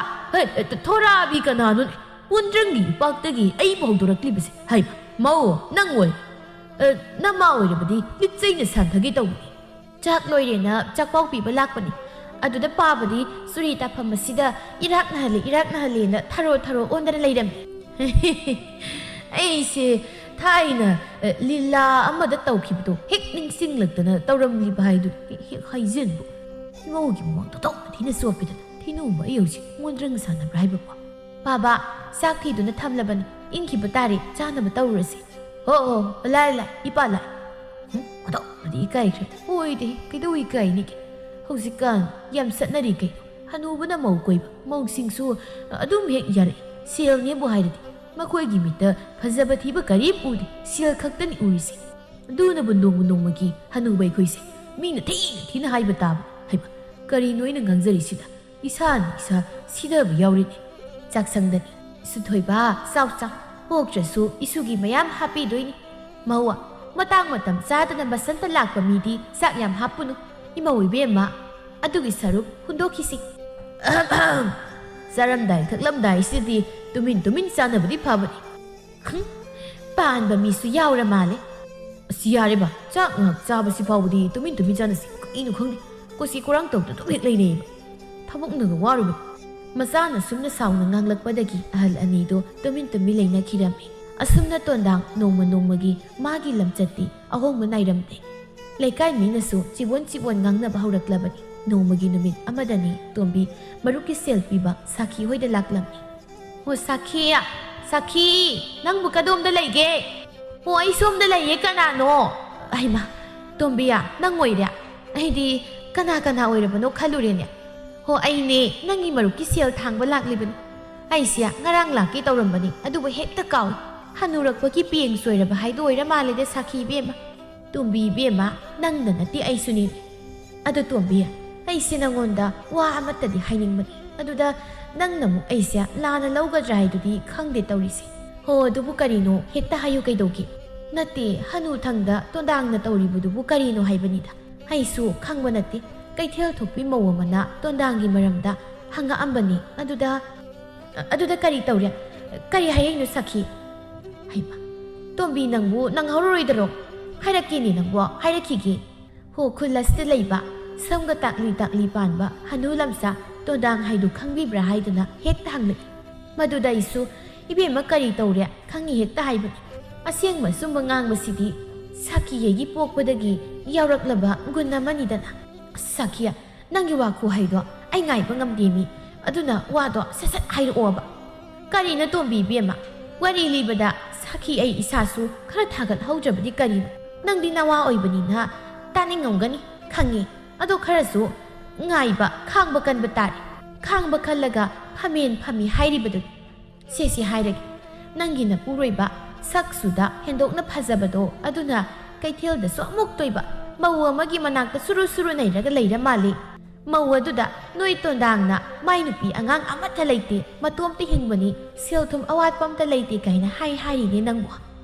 ꯊꯣꯔꯛꯑꯕꯤ ꯀꯅꯥꯅꯣꯅꯦ ꯄꯨꯟꯗ꯭ꯔꯪꯒꯤ ꯏꯄꯥꯛꯇꯒꯤ ꯑꯩꯕꯨ ꯍꯧꯗꯣꯔꯛꯂꯤꯕꯁꯦ ꯍꯥꯏꯕ ꯃꯧ ꯅꯪ ꯑꯣꯏ ꯅꯃꯥ ꯑꯣꯏꯔꯕꯗꯤ ꯂꯤꯠꯆꯩꯅ ꯁꯥꯟꯊꯒꯦ ꯇꯧꯕꯅꯤ ꯆꯥꯛ ꯂꯣꯏꯔꯦꯅ ꯆꯥꯛꯄꯥꯎ ꯄꯤꯕ ꯂꯥꯛꯄꯅꯤ ꯑꯗꯨꯗ ꯄꯥꯕꯗꯤ ꯁꯨꯔꯤ ꯇꯥꯐꯝ ꯑꯁꯤꯗ ꯏꯔꯥꯛꯅꯍꯜꯂꯦꯅ ꯊꯔꯣ ꯑꯣꯟꯗꯅ ꯂꯩꯔꯝꯃꯤ ꯑꯩꯁꯦ ꯊꯥꯏꯅ ꯂꯤꯂꯥ ꯑꯃꯗ ꯇꯧꯈꯤꯕꯗꯣ ꯍꯦꯛ ꯅꯤꯡꯁꯤꯡꯂꯛꯇꯅ ꯇꯧꯔꯝꯂꯤꯕ ꯍꯥꯏꯗꯨ ꯍꯦꯛ ꯍꯥꯏꯖꯟꯕ ꯏꯃꯧꯒꯤ ꯃꯃꯥꯡꯗ ꯇꯧꯅ ꯊꯤꯅ ꯆꯣꯞꯄꯤꯗꯅ ꯊꯤꯅꯨꯝꯕ ꯑꯩ ꯍꯧꯖꯤꯛ ꯃꯣꯟꯗ꯭ꯔꯪ ꯁꯥꯟꯅꯕ꯭ꯔꯥ ꯍꯥꯏꯕꯀꯣ ꯄꯥꯕ ꯆꯥꯛ ꯊꯤꯗꯨꯅ ꯊꯝꯂꯕꯅꯤ ꯏꯪꯈꯤꯕ ꯇꯥꯔꯦ ꯆꯥꯅꯕ ꯇꯧꯔꯨꯔꯁꯤ ꯍꯣ ꯂꯥꯏ ꯏꯄꯥ ꯂꯥꯏ ꯑꯗꯣ ꯏꯀꯥꯏꯈ꯭ꯔꯦ ꯑꯣꯏꯗꯦ ꯀꯩꯗꯧ ꯏꯀꯥꯏꯅꯤꯒꯦ ꯍꯧꯖꯤꯛꯀꯥꯟ ꯌꯥꯝ ꯆꯠꯅꯔꯤ ꯀꯩꯅꯣ ꯍꯅꯨꯕꯅ ꯃꯧ ꯀꯣꯏꯕ ꯃꯧꯁꯤꯡꯁꯨ ꯑꯗꯨꯝ ꯍꯦꯛ ꯌꯥꯔꯛꯏ ꯁꯦꯜꯅꯦꯕꯨ ꯍꯥꯏꯔꯗꯤ ꯃꯈꯣꯏꯒꯤ ꯃꯤꯠꯇ ꯐꯖꯕ ꯊꯤꯕ ꯀꯔꯤꯝ ꯎꯗꯦ ꯁꯦꯜ ꯈꯛꯇꯅꯤ ꯎꯔꯤꯁꯤ ꯑꯗꯨꯅꯕꯨ ꯅꯣꯡꯃꯒꯤ ꯍꯅꯨꯕ ꯑꯩꯈꯣꯏꯁꯦ ꯃꯤꯅ ꯊꯤꯅ ꯍꯥꯏꯕ ꯇꯥꯕ ꯍꯥꯏꯕ ꯀꯔꯤꯅꯣ ꯑꯩꯅ ꯉꯥꯡꯖꯔꯤꯁꯤꯗ ꯏꯁꯥꯅ ꯏꯁꯥ ꯁꯤꯗꯕ ꯌꯥꯎꯔꯤꯅꯤ ꯆꯥꯛꯁꯪꯗꯅꯤ ꯏꯁꯨ ꯊꯣꯏꯕ ꯆꯥꯎ ꯄꯣꯛꯇ꯭ꯔꯁꯨ ꯏꯁꯨꯒꯤ ꯃꯌꯥꯝ ꯍꯥꯞꯄꯤꯗꯣꯏꯅꯤ ꯃꯧꯋꯥ ꯃꯇꯝ ꯆꯥꯗꯅ ꯕꯁꯟꯇ ꯂꯥꯛꯄ ꯃꯤꯗꯤ ꯆꯥꯛ ꯌꯥꯝ ꯍꯥꯞꯄꯨꯅꯨ ꯏꯃꯧ ꯏꯕꯦꯝꯃ ꯑꯗꯨꯒꯤ ꯁꯔꯨꯛ ꯍꯨꯟꯗꯣꯛꯈꯤꯁꯤ ꯆꯥꯔꯝꯗꯥꯏ ꯊꯛꯂꯝꯗꯥꯏꯁꯤꯗꯤ ꯇꯨꯃꯤꯟ ꯆꯥꯅꯕꯗꯤ ꯐꯕꯅꯤ ꯄꯥꯟꯕ ꯃꯤꯁꯨ ꯌꯥꯎꯔ ꯃꯥꯜꯂꯦ ꯑꯁꯤ ꯌꯥꯔꯦꯕ ꯆꯥꯛ ꯉꯥꯛ ꯆꯥꯕꯁꯤ ꯐꯥꯎꯕꯗꯤ ꯇꯨꯃꯤꯟ ꯆꯥꯅꯁꯤ ꯀꯩꯅꯣ ꯈꯪꯗꯦ ꯀꯣꯁꯤ ꯀꯣꯔꯥꯡ ꯇꯧꯗ ꯑꯗꯨꯝ ꯍꯦꯛ ꯂꯩꯅꯩꯕ ꯊꯕꯛꯅꯒ ꯋꯥꯔꯨꯕ ꯃꯆꯥꯅ ꯁꯨꯝꯅ ꯁꯥꯎꯅ ꯉꯥꯡꯂꯛꯄꯗꯒꯤ ꯑꯍꯜ ꯑꯅꯤꯗꯣ ꯇꯨꯃꯤꯟ ꯂꯩꯅꯈꯤꯔꯝꯃꯤ ꯑꯁꯨꯝꯅ ꯇꯣꯟꯗꯥꯡ ꯅꯣꯡꯃꯒꯤ ꯃꯥꯒꯤ ꯂꯝꯆꯠꯇꯤ ꯑꯍꯣꯡꯕ ꯅꯥꯏꯔꯝꯗꯦ ꯂꯩꯀꯥꯏ ꯃꯤꯅꯁꯨ ꯆꯤꯕꯣꯟ ꯉꯥꯡꯅꯕ ꯍꯧꯔꯛꯂꯕꯅꯤ ꯅꯣꯡꯃꯒꯤ ꯅꯨꯃꯤꯠ ꯑꯃꯗꯅꯤ ꯇꯣꯝꯕꯤ ꯃꯔꯨꯞꯀꯤ ꯁꯦꯜ ꯄꯤꯕ ꯁꯥꯈꯤ ꯍꯣꯏꯗ ꯂꯥꯛꯂꯝꯃꯤ ꯍꯣ ꯁꯥꯈꯤ ꯅꯪꯕꯨ ꯀꯗꯣꯝꯗ ꯂꯩꯒꯦ ꯍꯣ ꯑꯩ ꯁꯣꯝꯗ ꯂꯩꯌꯦ ꯀꯅꯥꯅꯣ ꯑꯩꯃ ꯇꯣꯝꯕꯤꯌꯥ ꯅꯪ ꯑꯣꯏꯔꯦ ꯑꯩꯗꯤ ꯀꯅꯥ ꯑꯣꯏꯔꯕꯅꯣ ꯈꯜꯂꯨꯔꯦꯅꯦ ꯍꯣ ꯑꯩꯅꯦ ꯅꯪꯒꯤ ꯃꯔꯨꯞꯀꯤ ꯁꯦꯜ ꯊꯥꯡꯕ ꯂꯥꯛꯂꯤꯕꯅꯤ ꯑꯩꯁꯦ ꯉꯔꯥꯡ ꯂꯥꯛꯀꯦ ꯇꯧꯔꯝꯕꯅꯤ ꯑꯗꯨꯕꯨ ꯍꯦꯛꯇ ꯀꯥꯎꯏ ꯍꯟꯅꯨꯔꯛꯄꯒꯤ ꯄꯦꯡ ꯁꯣꯏꯔꯕ ꯍꯥꯏꯗꯣ ꯑꯣꯏꯔ ꯃꯥꯜꯂꯦꯗ ꯁꯥꯈꯤ ꯏꯕꯦꯝꯃ ꯇꯣꯝꯕꯤ ꯏꯕꯦꯝꯃ ꯅꯪꯗ ꯅꯠꯇꯦ ꯑꯩꯁꯨꯅꯤ ꯑꯗꯣ ꯇꯣꯝꯕꯤ ꯑꯩꯁꯦ ꯅꯪꯉꯣꯟꯗ ꯋꯥ ꯑꯃꯠꯇꯗꯤ ꯍꯥꯏꯅꯤꯡꯕꯅꯤ ꯑꯗꯨꯗ ꯅꯪꯅ ꯑꯃꯨꯛ ꯑꯩꯁꯦ ꯂꯥꯟꯅ ꯂꯧꯒꯗ꯭ꯔꯥ ꯍꯥꯏꯗꯨꯗꯤ ꯈꯪꯗꯦ ꯇꯧꯔꯤꯁꯦ ꯍꯣ ꯑꯗꯨꯕꯨ ꯀꯔꯤꯅꯣ ꯍꯦꯛꯇ ꯍꯥꯏꯌꯨ ꯀꯩꯗꯧꯒꯦ ꯅꯠꯇꯦ ꯍꯅꯨꯊꯪꯗ ꯇꯣꯟꯗꯥꯡꯅ ꯇꯧꯔꯤꯕꯗꯨꯕꯨ ꯀꯔꯤꯅꯣ ꯍꯥꯏꯕꯅꯤꯗ ꯑꯩꯁꯨ ꯈꯪꯕ ꯅꯠꯇꯦ ꯀꯩꯊꯦꯜ ꯊꯣꯛꯄꯤ ꯃꯧ ꯑꯃꯅ ꯇꯣꯟꯗꯥꯡꯒꯤ ꯃꯔꯝꯗ ꯍꯪꯉꯛꯑꯝꯕꯅꯤ ꯑꯗꯨꯗ ꯀꯔꯤ ꯇꯧꯔꯦ ꯀꯔꯤ ꯍꯥꯏꯔꯛꯏꯅꯣ ꯁꯈꯤ ꯍꯩꯃ ꯇꯣꯝꯕꯤ ꯅꯪꯕꯨ ꯅꯪꯍꯧꯔꯔꯣꯏꯗꯔꯣ ꯍꯥꯏꯔꯛꯀꯦꯅꯦ ꯅꯪꯕꯨ ꯍꯥꯏꯔꯛꯈꯤꯒꯦ ꯍꯣ ꯈꯨꯜ ꯑꯁꯤꯗ ꯂꯩꯕ ꯁꯝꯒ ꯇꯥꯛꯂꯤ ꯄꯥꯟꯕ ꯍꯅꯨ ꯂꯝꯆꯥ ꯇꯣꯟꯗꯥꯡ ꯍꯥꯏꯗꯨ ꯈꯪꯕꯤꯕ꯭ꯔꯥ ꯍꯥꯏꯗꯨꯅ ꯍꯦꯛꯇ ꯍꯪꯂꯛꯏ ꯃꯗꯨꯗ ꯑꯩꯁꯨ ꯏꯕꯦꯝꯃ ꯀꯔꯤ ꯇꯧꯔꯦ ꯈꯪꯉꯤ ꯍꯦꯛꯇ ꯍꯥꯏꯕꯅꯤ ꯑꯁꯦꯡꯕ ꯁꯨꯝꯕ ꯉꯥꯡꯕꯁꯤꯗꯤ ꯁꯥꯈꯤꯌꯩꯒꯤ ꯄꯣꯛꯄꯗꯒꯤ ꯌꯥꯎꯔꯛꯂꯕ ꯒꯨꯟ ꯑꯃꯅꯤꯗꯅ ꯁꯥꯈꯤꯌꯥ ꯅꯪꯒꯤ ꯋꯥ ꯈꯨꯍꯩꯗꯣ ꯑꯩ ꯉꯥꯏꯕ ꯉꯝꯗꯦꯃꯤ ꯑꯗꯨꯅ ꯋꯥꯗꯣ ꯁꯠ ꯍꯥꯏꯔꯛꯑꯣꯕ ꯀꯔꯤꯅ ꯇꯣꯝꯕꯤ ꯏꯕꯦꯝꯃ ꯋꯥꯔꯤ ꯂꯤꯕꯗ ꯁꯥꯈꯤ ꯑꯩ ꯏꯁꯥꯁꯨ ꯈꯔ ꯊꯥꯒꯠꯍꯧꯗ꯭ꯔꯕꯗꯤ ꯀꯔꯤꯅꯣ ꯅꯪꯗꯤ ꯅꯋꯥ ꯑꯣꯏꯕꯅꯤꯅ ꯇꯥꯅꯤꯡꯉꯝꯒꯅꯤ ꯈꯪꯉꯤ ꯑꯗꯣ ꯈꯔꯁꯨ ꯉꯥꯏꯕ ꯈꯥꯡꯕ ꯀꯟꯕ ꯇꯥꯔꯦ ꯈꯥꯡꯕ ꯈꯜꯂꯒ ꯐꯝꯃꯦꯟ ꯐꯝꯃꯤ ꯍꯥꯏꯔꯤꯕꯗꯨꯅꯤ ꯁꯦ ꯍꯥꯏꯔꯒꯦ ꯅꯪꯒꯤ ꯅꯄꯨꯔꯣꯏꯕ ꯁꯛꯁꯨꯗ ꯍꯦꯟꯗꯣꯛꯅ ꯐꯖꯕꯗꯣ ꯑꯗꯨꯅ ꯀꯩꯊꯦꯜꯗꯁꯨ ꯑꯃꯨꯛ ꯇꯣꯏꯕ ꯃꯧ ꯑꯃꯒꯤ ꯃꯅꯥꯛꯇ ꯁꯨꯔꯨ ꯅꯩꯔꯒ ꯂꯩꯔ ꯃꯥꯜꯂꯤ ꯃꯧ ꯑꯗꯨꯗ ꯅꯣꯏ ꯇꯣꯟꯗꯥꯡꯅ ꯃꯥꯏ ꯅꯨꯄꯤ ꯑꯉꯥꯡ ꯑꯃꯠꯇ ꯂꯩꯇꯦ ꯃꯇꯣꯝꯇ ꯍꯤꯡꯕꯅꯤ ꯁꯦꯜ ꯊꯨꯝ ꯑꯋꯥꯠꯄ ꯑꯝꯇ ꯂꯩꯇꯦ ꯀꯥꯏꯅ ꯍꯥꯏꯔꯤꯅꯦ ꯅꯪꯕꯨ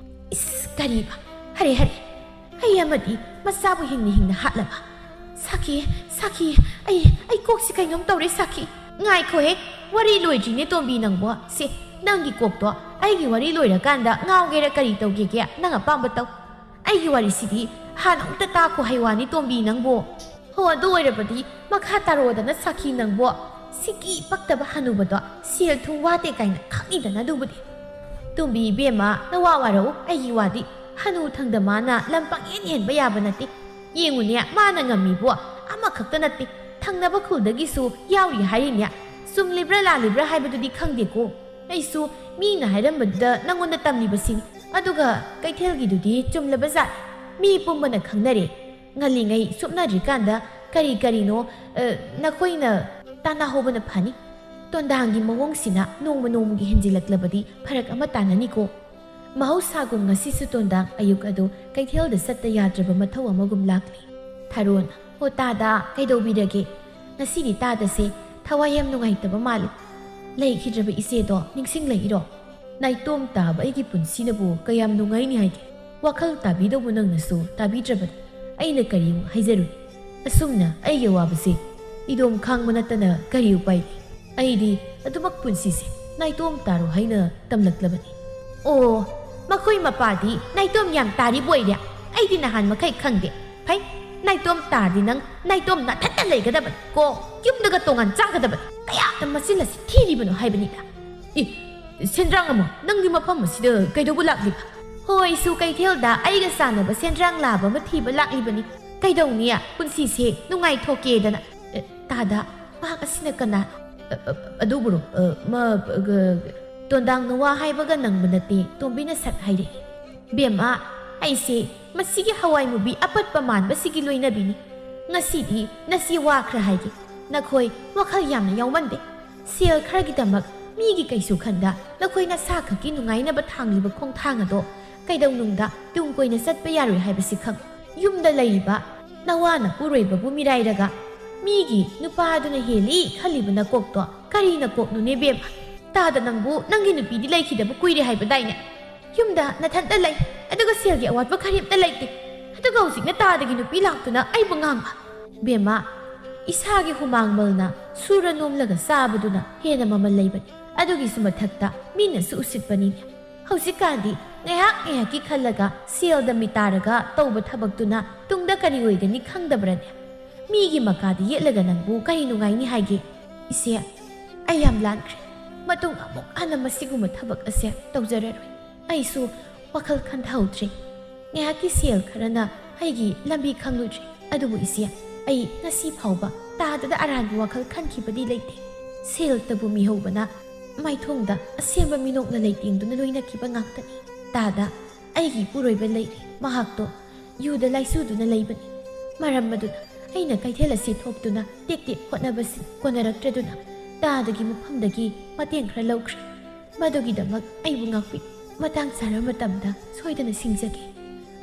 ꯏꯁ ꯀꯔꯤꯕ ꯍꯔꯦ ꯑꯩ ꯑꯃꯗꯤ ꯃꯆꯥꯕꯨ ꯍꯤꯡꯅ ꯍꯥꯠꯂꯕ ꯁꯥꯈꯤ ꯑꯩ ꯀꯣꯛꯁꯤ ꯀꯩꯅꯣꯝ ꯇꯧꯔꯦ ꯁꯥꯈꯤ ꯉꯥꯏꯈꯣꯍꯦ ꯋꯥꯔꯤ ꯂꯣꯏꯗ꯭ꯔꯤꯅꯦ ꯇꯣꯝꯕꯤ ꯅꯪꯕꯨ ꯁꯦ ꯅꯪꯒꯤ ꯀꯣꯛꯇꯣ ꯑꯩꯒꯤ ꯋꯥꯔꯤ ꯂꯣꯏꯔꯀꯥꯟꯗ ꯉꯥꯎꯒꯦꯔ ꯀꯔꯤ ꯇꯧꯒꯦꯒꯦ ꯅꯪ ꯑꯄꯥꯝꯕ ꯇꯧ ꯑꯩꯒꯤ ꯋꯥꯔꯤꯁꯤꯗꯤ ꯍꯥꯟꯅ ꯑꯃꯨꯛꯇ ꯇꯥꯈꯣ ꯍꯩꯋꯥꯅꯤ ꯇꯣꯝꯕꯤ ꯅꯪꯕꯨ ꯍꯣ ꯑꯗꯨ ꯑꯣꯏꯔꯕꯗꯤ ꯃꯈꯥ ꯇꯥꯔꯣꯗꯅ ꯁꯥꯈꯤ ꯅꯪꯕꯨ ꯁꯤꯒꯤ ꯄꯛꯇꯕ ꯍꯅꯨꯕꯗꯣ ꯁꯦꯜ ꯊꯨꯝ ꯋꯥꯠꯇꯦ ꯀꯥꯏꯅ ꯈꯪꯏꯗꯅ ꯑꯗꯨꯕꯨꯗꯤ ꯇꯣꯝꯕꯤ ꯏꯕꯦꯝꯃ ꯅꯋꯥ ꯋꯥꯔꯛꯎ ꯑꯩꯒꯤ ꯋꯥꯗꯤ ꯍꯅꯨꯊꯪꯗ ꯃꯥꯅ ꯂꯝ ꯄꯪꯍꯦꯟ ꯍꯦꯟꯕ ꯌꯥꯕ ꯅꯠꯇꯦ ꯌꯦꯡꯉꯨꯅꯦ ꯃꯥꯅ ꯉꯝꯃꯤꯕꯣ ꯑꯃꯈꯛꯇ ꯅꯠꯇꯦ ꯊꯪꯅꯕ ꯈꯨꯜꯗꯒꯤꯁꯨ ꯌꯥꯎꯔꯤ ꯍꯥꯏꯔꯤꯅꯦ ꯆꯨꯝꯂꯤꯕ꯭ꯔꯥ ꯂꯥꯜꯂꯤꯕ꯭ꯔꯥ ꯍꯥꯏꯕꯗꯨꯗꯤ ꯈꯪꯗꯦꯀꯣ ꯑꯩꯁꯨ ꯃꯤꯅ ꯍꯥꯏꯔꯝꯕꯗꯨꯗ ꯅꯪꯉꯣꯟꯗ ꯇꯝꯂꯤꯕꯁꯤꯅꯤ ꯑꯗꯨꯒ ꯀꯩꯊꯦꯜꯒꯤꯗꯨꯗꯤ ꯆꯨꯝꯂꯕ ꯖꯥꯠ ꯃꯤ ꯄꯨꯝꯕꯅ ꯈꯪꯅꯔꯦ ꯉꯜꯂꯤꯉꯩ ꯁꯨꯞꯅꯗ꯭ꯔꯤꯀꯥꯟꯗ ꯀꯔꯤꯅꯣ ꯅꯈꯣꯏꯅ ꯇꯥꯟꯅꯍꯧꯕꯅ ꯐꯅꯤ ꯇꯣꯟꯗꯥꯡꯒꯤ ꯃꯑꯣꯡꯁꯤꯅ ꯅꯣꯡꯃꯒꯤ ꯍꯦꯟꯖꯤꯜꯂꯛꯂꯕꯗꯤ ꯐꯔꯛ ꯑꯃ ꯇꯥꯟꯅꯅꯤꯀꯣ ꯃꯍꯧꯁꯥꯒꯨꯝ ꯉꯁꯤꯁꯨ ꯇꯣꯟꯗꯥꯡ ꯑꯌꯨꯛ ꯑꯗꯨ ꯀꯩꯊꯦꯜꯗ ꯆꯠꯇ ꯌꯥꯗ꯭ꯔꯕ ꯃꯊꯧ ꯑꯃꯒꯨꯝ ꯂꯥꯛꯂꯤ ꯊꯥꯔꯣꯟ ꯍꯣ ꯇꯥꯗ ꯀꯩꯗꯧꯕꯤꯔꯒꯦ ꯉꯁꯤꯗꯤ ꯇꯥꯗꯁꯦ ꯊꯋꯥꯏ ꯌꯥꯝ ꯅꯨꯡꯉꯥꯏꯇꯕ ꯃꯥꯜꯂꯤ ꯂꯩꯈꯤꯗ꯭ꯔꯕ ꯏꯆꯦꯗꯣ ꯅꯤꯡꯁꯤꯡꯂꯛꯏꯔꯣ ꯅꯥꯏꯇꯣꯝ ꯇꯥꯕ ꯑꯩꯒꯤ ꯄꯨꯟꯁꯤꯅꯕꯨ ꯀꯌꯥꯝ ꯅꯨꯡꯉꯥꯏꯅꯤ ꯍꯥꯏꯒꯦ ꯋꯥꯈꯜ ꯇꯥꯕꯤꯗꯧꯕ ꯅꯪꯅꯁꯨ ꯇꯥꯕꯤꯗ꯭ꯔꯕꯅꯤ ꯑꯩꯅ ꯀꯔꯤꯃꯨꯛ ꯍꯥꯏꯖꯔꯨꯏ ꯑꯁꯨꯝꯅ ꯑꯩꯒꯤ ꯑꯋꯥꯕꯁꯦ ꯏꯗꯣꯝ ꯈꯥꯡꯕ ꯅꯠꯇꯅ ꯀꯔꯤ ꯎꯄꯥꯏ ꯂꯩ ꯑꯩꯗꯤ ꯑꯗꯨꯃꯛ ꯄꯨꯟꯁꯤꯁꯦ ꯅꯥꯏꯇꯣꯝ ꯇꯥꯔꯣ ꯍꯥꯏꯅ ꯇꯝꯂꯛꯂꯕꯅꯤ ꯑꯣ ꯃꯈꯣꯏ ꯃꯄꯥꯗꯤ ꯅꯥꯏꯇꯣꯝ ꯌꯥꯝ ꯇꯥꯔꯤꯕ ꯑꯣꯏꯔꯦ ꯑꯩꯗꯤ ꯅꯍꯥꯟ ꯃꯈꯩ ꯈꯪꯗꯦ ꯐꯩ ꯅꯥꯏꯇꯣꯝ ꯇꯥꯔꯗꯤ ꯅꯪ ꯅꯥꯏꯇꯣꯝ ꯅꯥꯊꯟꯅ ꯂꯩꯒꯗꯕꯅꯤ ꯀꯣ ꯌꯨꯝꯗꯒ ꯇꯣꯉꯥꯟ ꯆꯥꯒꯗꯕꯅꯤ ꯀꯌꯥꯗ ꯃꯆꯤꯟ ꯑꯁꯤ ꯊꯤꯔꯤꯕꯅꯣ ꯍꯥꯏꯕꯅꯤꯗ ꯁꯦꯟꯗ꯭ꯔꯥꯡ ꯑꯃ ꯅꯪꯒꯤ ꯃꯐꯝ ꯑꯁꯤꯗ ꯀꯩꯗꯧꯕ ꯂꯥꯛꯂꯤꯕ ꯍꯣꯏ ꯁꯨ ꯀꯩꯊꯦꯜꯗ ꯑꯩꯒ ꯆꯥꯟꯅꯕ ꯁꯦꯟꯗ꯭ꯔꯥꯡ ꯂꯥꯕ ꯑꯃ ꯊꯤꯕ ꯂꯥꯛꯂꯤꯕꯅꯤ ꯀꯩꯗꯧꯅꯤ ꯄꯨꯟꯁꯤꯁꯦ ꯅꯨꯡꯉꯥꯏꯊꯣꯛꯀꯦꯗꯅ ꯇꯥꯗ ꯃꯍꯥꯛ ꯑꯁꯤꯅ ꯀꯅꯥ ꯑꯗꯨꯕꯨꯔꯣ ꯇꯣꯟꯗꯥꯡꯅ ꯋꯥ ꯍꯥꯏꯕꯒ ꯅꯪꯕ ꯅꯠꯇꯦ ꯇꯣꯝꯕꯤꯅ ꯁꯠ ꯍꯥꯏꯔꯛꯏ ꯕꯦꯝꯃ ꯑꯩꯁꯦ ꯃꯁꯤꯒꯤ ꯍꯋꯥꯏ ꯃꯨꯕꯤ ꯑꯄꯠꯄ ꯃꯥꯟꯕꯁꯤꯒꯤ ꯂꯣꯏꯅꯕꯤꯅꯤ ꯉꯁꯤꯗꯤ ꯅꯁꯤ ꯋꯥ ꯈꯔ ꯍꯥꯏꯒꯦ ꯅꯈꯣꯏ ꯋꯥꯈꯜ ꯌꯥꯝꯅ ꯌꯥꯎꯃꯟꯗꯦ ꯁꯦꯜ ꯈꯔꯒꯤꯗꯃꯛ ꯃꯤꯒꯤ ꯀꯩꯁꯨ ꯈꯟꯗ ꯅꯈꯣꯏ ꯅꯁꯥ ꯈꯛꯀꯤ ꯅꯨꯡꯉꯥꯏꯅꯕ ꯊꯥꯡꯂꯤꯕ ꯈꯣꯡꯊꯥꯡ ꯑꯗꯣ ꯀꯩꯗꯧꯅꯨꯡꯗ ꯇꯨꯡ ꯀꯣꯏꯅ ꯆꯠꯄ ꯌꯥꯔꯣꯏ ꯍꯥꯏꯕꯁꯤ ꯈꯪ ꯌꯨꯝꯗ ꯂꯩꯔꯤꯕ ꯅꯋꯥꯅ ꯄꯨꯔꯣꯏꯕꯕꯨ ꯃꯤꯔꯥꯏꯔꯒ ꯃꯤꯒꯤ ꯅꯨꯄꯥꯗꯨꯅ ꯍꯦꯜꯂꯤ ꯈꯜꯂꯤꯕ ꯅꯀꯣꯛꯇꯣ ꯀꯔꯤ ꯅꯀꯣꯛꯅꯨꯅꯦ ꯕꯦꯝꯃ ꯇꯥꯗ ꯅꯪꯕꯨ ꯅꯪꯒꯤ ꯅꯨꯄꯤꯗꯤ ꯂꯩꯈꯤꯗꯕ ꯀꯨꯏꯔꯦ ꯍꯥꯏꯕꯗꯥꯏꯅꯦ ꯌꯨꯝꯗ ꯅꯊꯟꯇ ꯂꯩ ꯑꯗꯨꯒ ꯁꯦꯜꯒꯤ ꯑꯋꯥꯠꯄ ꯀꯔꯤꯝꯇ ꯂꯩꯇꯦ ꯑꯗꯨꯒ ꯍꯧꯖꯤꯛꯅ ꯇꯥꯗꯒꯤ ꯅꯨꯄꯤ ꯂꯥꯛꯇꯨꯅ ꯑꯩꯕꯨ ꯉꯥꯡꯕ ꯕꯦꯝꯃ ꯏꯁꯥꯒꯤ ꯍꯨꯃꯥꯡꯃꯜꯅ ꯁꯨꯔ ꯅꯣꯝꯂꯒ ꯆꯥꯕꯗꯨꯅ ꯍꯦꯟꯅ ꯃꯃꯜ ꯂꯩꯕꯅꯤ ꯑꯗꯨꯒꯤꯁꯨ ꯃꯊꯛꯇ ꯃꯤꯅꯁꯨ ꯎꯁꯤꯠꯄꯅꯤꯅꯦ ꯍꯧꯖꯤꯛꯀꯥꯟꯗꯤ ꯉꯥꯏꯍꯥꯛ ꯉꯥꯏꯍꯥꯛꯀꯤ ꯈꯜꯂꯒ ꯁꯦꯜꯗ ꯃꯤꯇꯥꯔꯒ ꯇꯧꯕ ꯊꯕꯛꯇꯨꯅ ꯇꯨꯡꯗ ꯀꯔꯤ ꯑꯣꯏꯒꯅꯤ ꯈꯪꯗꯕ꯭ꯔꯅꯦ ꯃꯤꯒꯤ ꯃꯀꯥꯗ ꯌꯦꯠꯂꯒ ꯅꯪꯕꯨ ꯀꯔꯤ ꯅꯨꯡꯉꯥꯏꯅꯤ ꯍꯥꯏꯒꯦ ꯏꯆꯦ ꯑꯩ ꯌꯥꯝ ꯂꯥꯟꯈ꯭ꯔꯦ ꯃꯇꯨꯡ ꯑꯃꯨꯛ ꯍꯟꯅ ꯃꯁꯤꯒꯨꯝꯕ ꯊꯕꯛ ꯑꯁꯦ ꯇꯧꯖꯔꯔꯣꯏ ꯑꯩꯁꯨ ꯋꯥꯈꯜ ꯈꯟꯊꯍꯧꯗ꯭ꯔꯤ ꯉꯥꯏꯍꯥꯛꯀꯤ ꯁꯦꯜ ꯈꯔꯅ ꯑꯩꯒꯤ ꯂꯝꯕꯤ ꯈꯪꯂꯨꯗ꯭ꯔꯤ ꯑꯗꯨꯕꯨ ꯏꯆꯦ ꯑꯩ ꯉꯁꯤ ꯐꯥꯎꯕ ꯇꯥꯗꯗ ꯑꯔꯥꯟꯕ ꯋꯥꯈꯜ ꯈꯟꯈꯤꯕꯗꯤ ꯂꯩꯇꯦ ꯁꯦꯜꯇꯕꯨ ꯃꯤꯍꯧꯕꯅ ꯃꯥꯏꯊꯣꯡꯗ ꯑꯁꯦꯡꯕ ꯃꯤꯅꯣꯛꯅ ꯂꯩꯇꯦꯡꯗꯨꯅ ꯂꯣꯏꯅꯈꯤꯕ ꯉꯥꯛꯇꯅꯤ ꯇꯥꯗ ꯑꯩꯒꯤ ꯏꯄꯨꯔꯣꯏꯕ ꯂꯩꯔꯤ ꯃꯍꯥꯛꯇꯣ ꯌꯨꯗ ꯂꯥꯏꯆꯨꯗꯨꯅ ꯂꯩꯕꯅꯤ ꯃꯔꯝ ꯑꯗꯨꯅ ꯑꯩꯅ ꯀꯩꯊꯦꯜ ꯑꯁꯤ ꯊꯣꯛꯇꯨꯅ ꯇꯦꯛ ꯇꯦꯛ ꯍꯣꯠꯅꯕꯁꯤ ꯀꯣꯟꯅꯔꯛꯇ꯭ꯔꯗꯨꯅ ꯇꯥꯗꯒꯤ ꯃꯐꯝꯗꯒꯤ ꯃꯇꯦꯡ ꯈꯔ ꯂꯧꯈ꯭ꯔꯦ ꯃꯗꯨꯒꯤꯗꯃꯛ ꯑꯩꯕꯨ ꯉꯥꯛꯄꯤ ꯃꯇꯥꯡ ꯆꯥꯔꯕ ꯃꯇꯝꯗ ꯁꯣꯏꯗꯅ ꯁꯤꯡꯖꯒꯦ